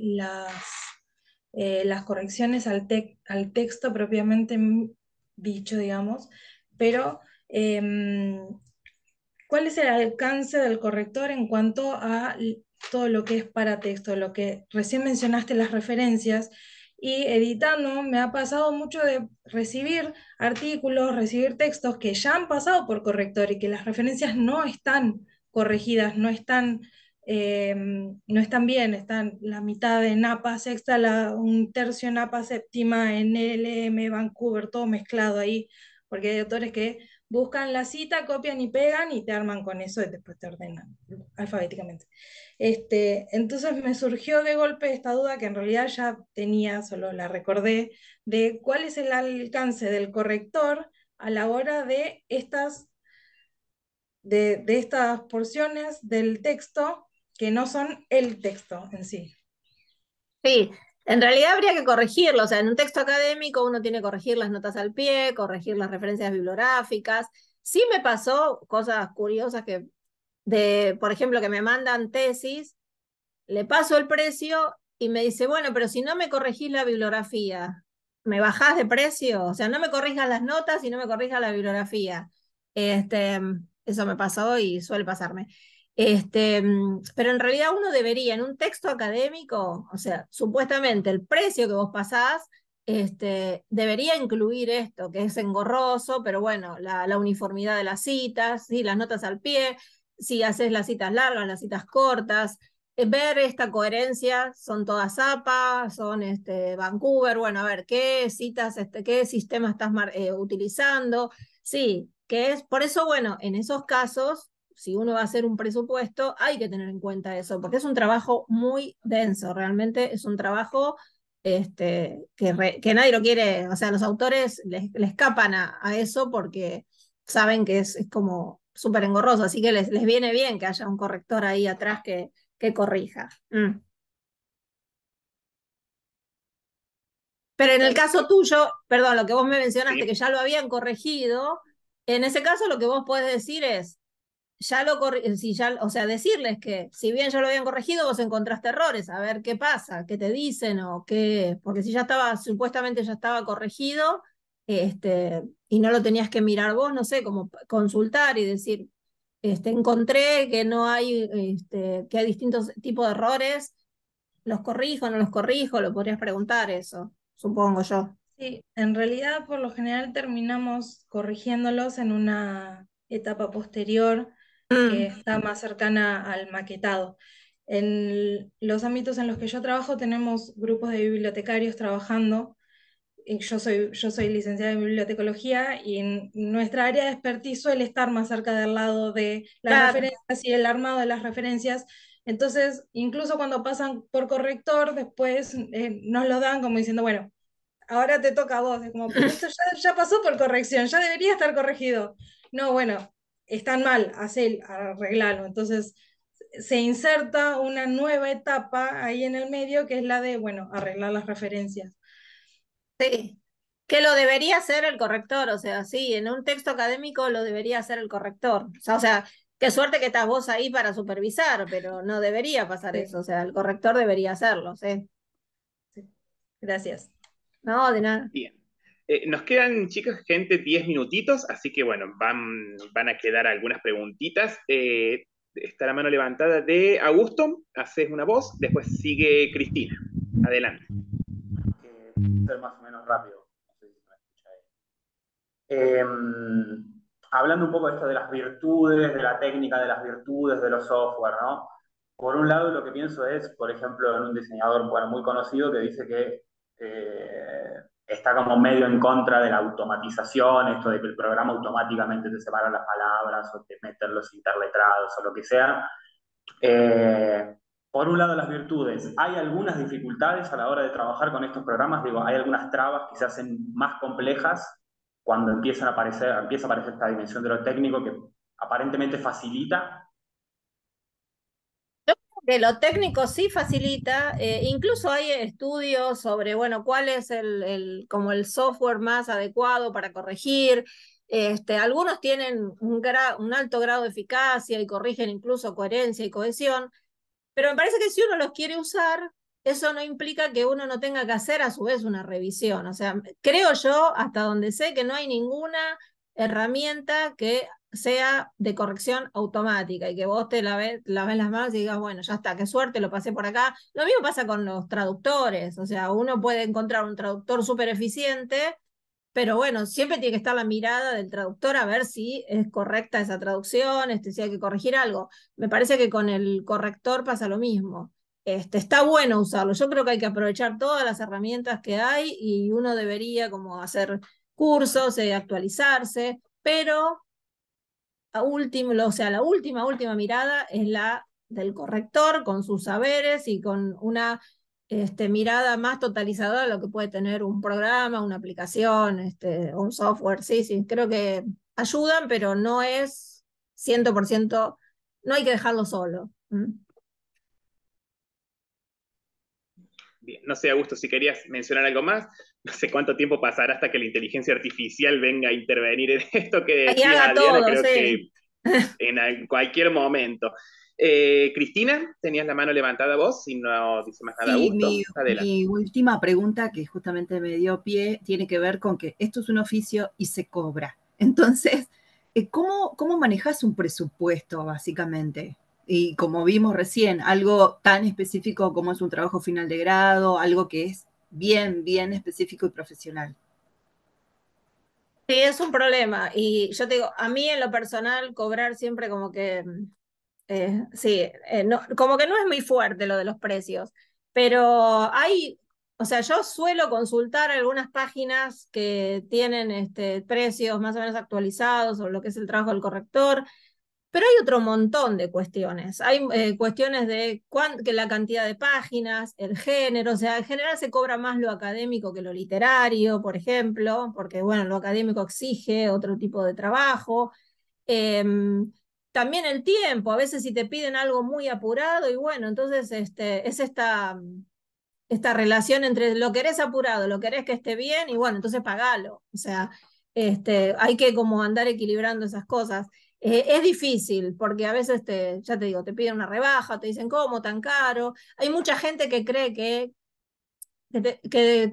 las correcciones al texto propiamente dicho, digamos, pero ¿cuál es el alcance del corrector en cuanto a todo lo que es para texto? Lo que recién mencionaste, las referencias, y editando me ha pasado mucho de recibir artículos, recibir textos que ya han pasado por corrector y que las referencias no están corregidas, no están bien, están la mitad de Napa sexta, un tercio Napa séptima, en LM, Vancouver, todo mezclado ahí, porque hay autores que buscan la cita, copian y pegan y te arman con eso y después te ordenan alfabéticamente. Entonces me surgió de golpe esta duda que en realidad ya tenía, solo la recordé, de cuál es el alcance del corrector a la hora de estas porciones del texto que no son el texto en sí. Sí, en realidad habría que corregirlo, o sea, en un texto académico uno tiene que corregir las notas al pie, corregir las referencias bibliográficas. Sí me pasó cosas curiosas por ejemplo, que me mandan tesis, le paso el precio y me dice, bueno, pero si no me corregís la bibliografía, ¿me bajás de precio? O sea, no me corrijas las notas y no me corrijas la bibliografía. Eso me pasó y suele pasarme. Pero en realidad uno debería, en un texto académico, o sea, supuestamente el precio que vos pasás, debería incluir esto, que es engorroso, pero bueno, la uniformidad de las citas, ¿sí? Las notas al pie, si haces las citas largas, las citas cortas, ver esta coherencia, son todas APA, son Vancouver, bueno, a ver, qué citas, qué sistema estás utilizando, sí, que es, por eso, bueno, en esos casos, si uno va a hacer un presupuesto, hay que tener en cuenta eso, porque es un trabajo muy denso, realmente es un trabajo que nadie lo quiere, o sea, los autores le escapan a eso porque saben que es como súper engorroso, así que les viene bien que haya un corrector ahí atrás que corrija. Pero en el caso tuyo, perdón, lo que vos me mencionaste, Sí. que ya lo habían corregido, en ese caso lo que vos podés decir es, o sea, decirles que si bien ya lo habían corregido, vos encontraste errores, a ver qué pasa, qué te dicen o qué, porque si ya estaba, supuestamente ya estaba corregido, y no lo tenías que mirar vos, no sé, como consultar y decir, encontré que no hay, que hay distintos tipos de errores, los corrijo, no los corrijo, lo podrías preguntar eso, supongo yo. Sí, en realidad por lo general terminamos corrigiéndolos en una etapa posterior que Mm, está más cercana al maquetado. En los ámbitos en los que yo trabajo tenemos grupos de bibliotecarios trabajando. Y yo soy licenciada en bibliotecología y en nuestra área de expertise suele estar más cerca del lado de las claro, referencias y el armado de las referencias. Entonces, incluso cuando pasan por corrector, después nos lo dan como diciendo, bueno, ahora te toca a vos. Es como, pero esto ya pasó por corrección, ya debería estar corregido. No, bueno, están mal, arreglalo. Entonces, se inserta una nueva etapa ahí en el medio que es la de, bueno, arreglar las referencias. sí. Que lo debería hacer el corrector, o sea, sí, en un texto académico lo debería hacer el corrector. O sea, qué suerte que estás vos ahí para supervisar, pero no debería pasar Sí, eso, o sea, el corrector debería hacerlo, ¿sí? sí. Gracias. No, de nada. Bien. Nos quedan, chicos, gente, 10 minutitos, así que bueno, van a quedar algunas preguntitas. Está la mano levantada de Augusto, haces una voz, después sigue Cristina. Adelante. Ser más o menos rápido. No sé si me escucha ahí. Hablando un poco de esto de las virtudes, de la técnica, de las virtudes de los software, ¿no? Por un lado, lo que pienso es, por ejemplo, en un diseñador, bueno, muy conocido que dice que está como medio en contra de la automatización, esto de que el programa automáticamente te separa las palabras o te meten los interletrados o lo que sea. Eh, por un lado, las virtudes. ¿Hay algunas dificultades a la hora de trabajar con estos programas? Digo, ¿hay algunas trabas que se hacen más complejas cuando empieza a aparecer esta dimensión de lo técnico que aparentemente facilita? Que lo técnico sí facilita, incluso hay estudios sobre, bueno, cuál es como el software más adecuado para corregir. Algunos tienen un alto grado de eficacia y corrigen incluso coherencia y cohesión, pero me parece que si uno los quiere usar, eso no implica que uno no tenga que hacer a su vez una revisión. O sea, creo yo, hasta donde sé, que no hay ninguna herramienta que sea de corrección automática y que vos te la ves las manos y digas, bueno, ya está, qué suerte, lo pasé por acá. Lo mismo pasa con los traductores. O sea, uno puede encontrar un traductor súper eficiente, pero bueno, siempre tiene que estar la mirada del traductor a ver si es correcta esa traducción, si hay que corregir algo. Me parece que con el corrector pasa lo mismo. Está bueno usarlo. Yo creo que hay que aprovechar todas las herramientas que hay y uno debería como hacer cursos, actualizarse, pero la última mirada es la del corrector con sus saberes y con una mirada más totalizadora de lo que puede tener un programa, una aplicación, un software. Sí, sí, creo que ayudan, pero no es 100%, no hay que dejarlo solo. ¿Mm? Bien, no sé, Augusto, si querías mencionar algo más. No sé cuánto tiempo pasará hasta que la inteligencia artificial venga a intervenir en esto que Y decías, haga Adriana, todo, creo sí. que cualquier momento. Cristina, tenías la mano levantada vos, si no dice más nada, Sí, Augusto, adelante. mi última pregunta, que justamente me dio pie, tiene que ver con que esto es un oficio y se cobra. Entonces, ¿cómo manejas un presupuesto, básicamente? Y como vimos recién, algo tan específico como es un trabajo final de grado, algo que es bien, bien específico y profesional. Sí, es un problema. Y yo te digo, a mí en lo personal, cobrar siempre como que sí, no, como que no es muy fuerte lo de los precios, pero o sea, yo suelo consultar algunas páginas que tienen precios más o menos actualizados sobre lo que es el trabajo del corrector, pero hay otro montón de cuestiones. Hay cuestiones de que la cantidad de páginas, el género, o sea, en general se cobra más lo académico que lo literario, por ejemplo, porque bueno, lo académico exige otro tipo de trabajo. También el tiempo, a veces si te piden algo muy apurado y bueno, entonces es esta relación entre lo querés apurado, lo querés que esté bien y bueno, entonces pagalo. O sea, hay que como andar equilibrando esas cosas. Es difícil porque a veces ya te digo, te piden una rebaja, te dicen, ¿cómo tan caro? Hay mucha gente que cree que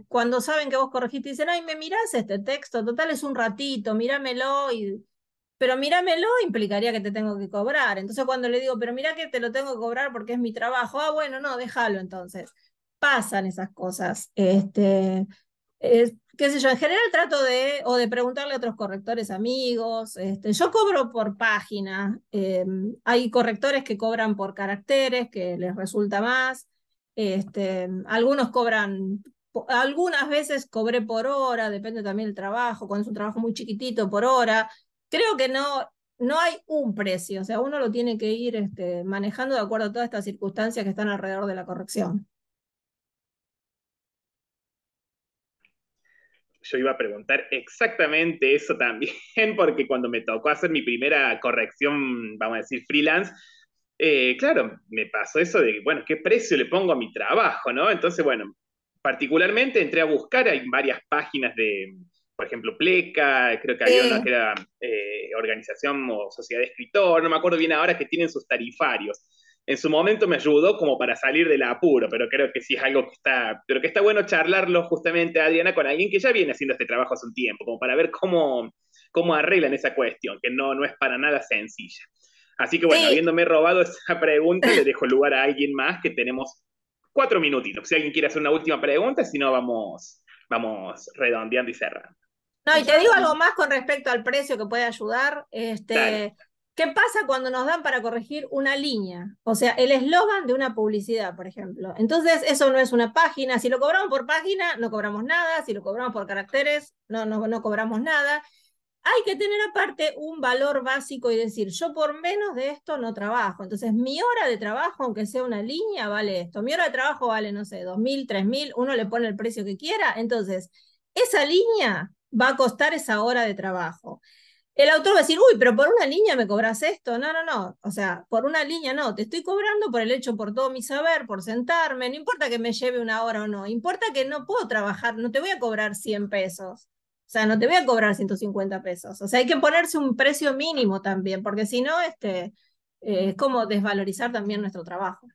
cuando saben que vos corregiste dicen, ay, me mirás este texto, total es un ratito, míramelo y pero míramelo implicaría que te tengo que cobrar. Entonces cuando le digo, pero mira que te lo tengo que cobrar porque es mi trabajo, ah, bueno, no, déjalo entonces. Pasan esas cosas. Qué sé yo, en general trato o de preguntarle a otros correctores amigos. Yo cobro por página. Hay correctores que cobran por caracteres, que les resulta más. Algunos cobran, algunas veces cobré por hora, depende también del trabajo, cuando es un trabajo muy chiquitito, por hora. Creo que no hay un precio, o sea, uno lo tiene que ir manejando de acuerdo a todas estas circunstancias que están alrededor de la corrección. Yo iba a preguntar exactamente eso también, porque cuando me tocó hacer mi primera corrección, vamos a decir, freelance, claro, me pasó eso de, bueno, ¿qué precio le pongo a mi trabajo, no? Entonces, bueno, particularmente entré a buscar, hay varias páginas de, por ejemplo, Pleca, creo que había una que era Organización o Sociedad de Escritor, no me acuerdo bien ahora, que tienen sus tarifarios. En su momento me ayudó como para salir del apuro, pero creo que sí es algo que pero que está bueno charlarlo justamente, Adriana, con alguien que ya viene haciendo este trabajo hace un tiempo, como para ver cómo arreglan esa cuestión, que no es para nada sencilla. Así que bueno, Sí, habiéndome robado esa pregunta, le dejo lugar a alguien más que tenemos 4 minutitos. Si alguien quiere hacer una última pregunta, si no, vamos redondeando y cerrando. no, y Yo, te digo algo más con respecto al precio que puede ayudar. Dale. ¿Qué pasa cuando nos dan para corregir una línea? O sea, el eslogan de una publicidad, por ejemplo. Entonces, eso no es una página. Si lo cobramos por página, no cobramos nada. Si lo cobramos por caracteres, no cobramos nada. Hay que tener aparte un valor básico y decir, yo por menos de esto no trabajo. Entonces, mi hora de trabajo, aunque sea una línea, vale esto. Mi hora de trabajo vale, no sé, 2.000, 3.000, uno le pone el precio que quiera. Entonces, esa línea va a costar esa hora de trabajo. El autor va a decir, uy, pero por una línea me cobras esto. No, no, no. O sea, por una línea no. Te estoy cobrando por el hecho, por todo mi saber, por sentarme. No importa que me lleve una hora o no. Importa que no puedo trabajar. No te voy a cobrar 100 pesos. O sea, no te voy a cobrar 150 pesos. O sea, hay que ponerse un precio mínimo también, porque si no, es como desvalorizar también nuestro trabajo.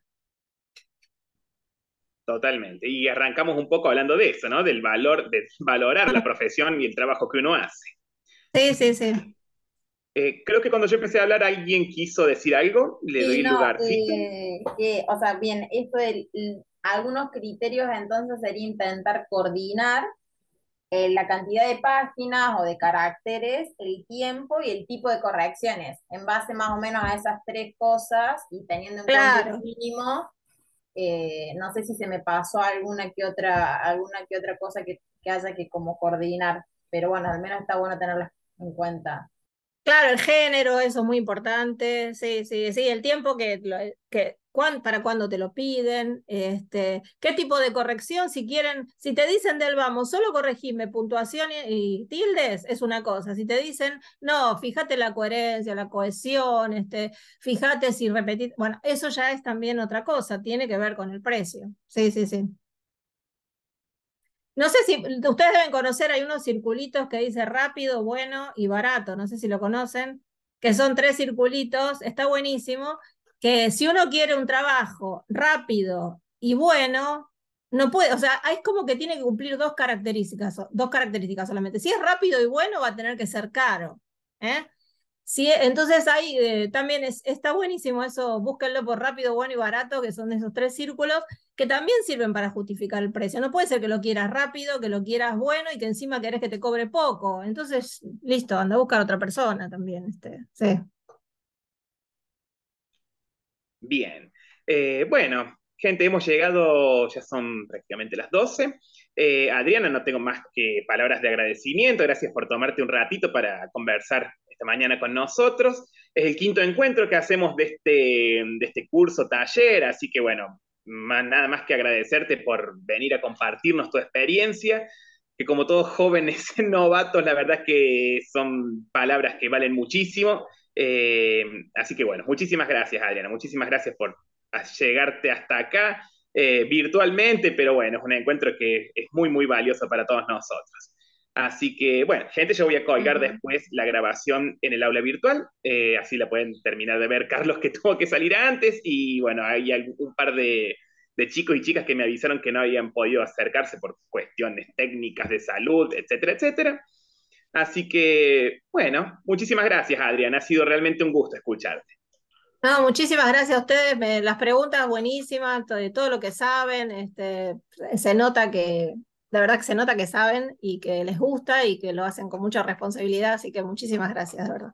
Totalmente. Y arrancamos un poco hablando de eso, ¿no? Del valor, de valorar la profesión y el trabajo que uno hace. Sí, sí, sí. Creo que cuando yo empecé a hablar, alguien quiso decir algo, le sí, doy el no, lugarcito. o sea, bien, esto de algunos criterios entonces sería intentar coordinar la cantidad de páginas o de caracteres, el tiempo y el tipo de correcciones. En base más o menos a esas tres cosas y teniendo en cuenta un Claro. mínimo, no sé si se me pasó alguna que otra cosa que haya que como coordinar, pero bueno, al menos está bueno tenerlas en cuenta. Claro, el género, eso es muy importante. Sí, sí, sí, el tiempo para cuándo te lo piden, qué tipo de corrección, si quieren, si te dicen del vamos, solo corregime puntuación y tildes, es una cosa. Si te dicen, no, fíjate la coherencia, la cohesión, fíjate si repetir, bueno, eso ya es también otra cosa, tiene que ver con el precio. Sí, sí, sí. No sé si ustedes deben conocer, hay unos circulitos que dice rápido, bueno y barato, no sé si lo conocen, que son 3 circulitos, está buenísimo, que si uno quiere un trabajo rápido y bueno, no puede, o sea, es como que tiene que cumplir dos características solamente. Si es rápido y bueno, va a tener que ser caro. ¿Eh? Sí, entonces ahí también está buenísimo eso, búsquenlo por rápido, bueno y barato, que son esos 3 círculos, que también sirven para justificar el precio. No puede ser que lo quieras rápido, que lo quieras bueno y que encima querés que te cobre poco. Entonces, listo, anda a buscar a otra persona también. Sí. Bien. Bueno, gente, hemos llegado, ya son prácticamente las 12. Adriana, no tengo más que palabras de agradecimiento. Gracias por tomarte un ratito para conversar esta mañana con nosotros. Es el quinto encuentro que hacemos de este curso taller, así que bueno, nada más que agradecerte por venir a compartirnos tu experiencia, que como todos jóvenes novatos, la verdad es que son palabras que valen muchísimo. Eh, Así que bueno, muchísimas gracias, Adriana, muchísimas gracias por llegarte hasta acá virtualmente, pero bueno, es un encuentro que es muy, muy valioso para todos nosotros. Así que bueno, gente, yo voy a colgar Ujú. después la grabación en el aula virtual, así la pueden terminar de ver Carlos, que tuvo que salir antes, y bueno, hay un par de chicos y chicas que me avisaron que no habían podido acercarse por cuestiones técnicas de salud, etcétera, etcétera. Así que, bueno, muchísimas gracias, Adrián. Ha sido realmente un gusto escucharte. No, muchísimas gracias a ustedes. Las preguntas buenísimas, de todo lo que saben. Se nota que, de verdad que se nota que saben y que les gusta y que lo hacen con mucha responsabilidad. Así que muchísimas gracias, de verdad.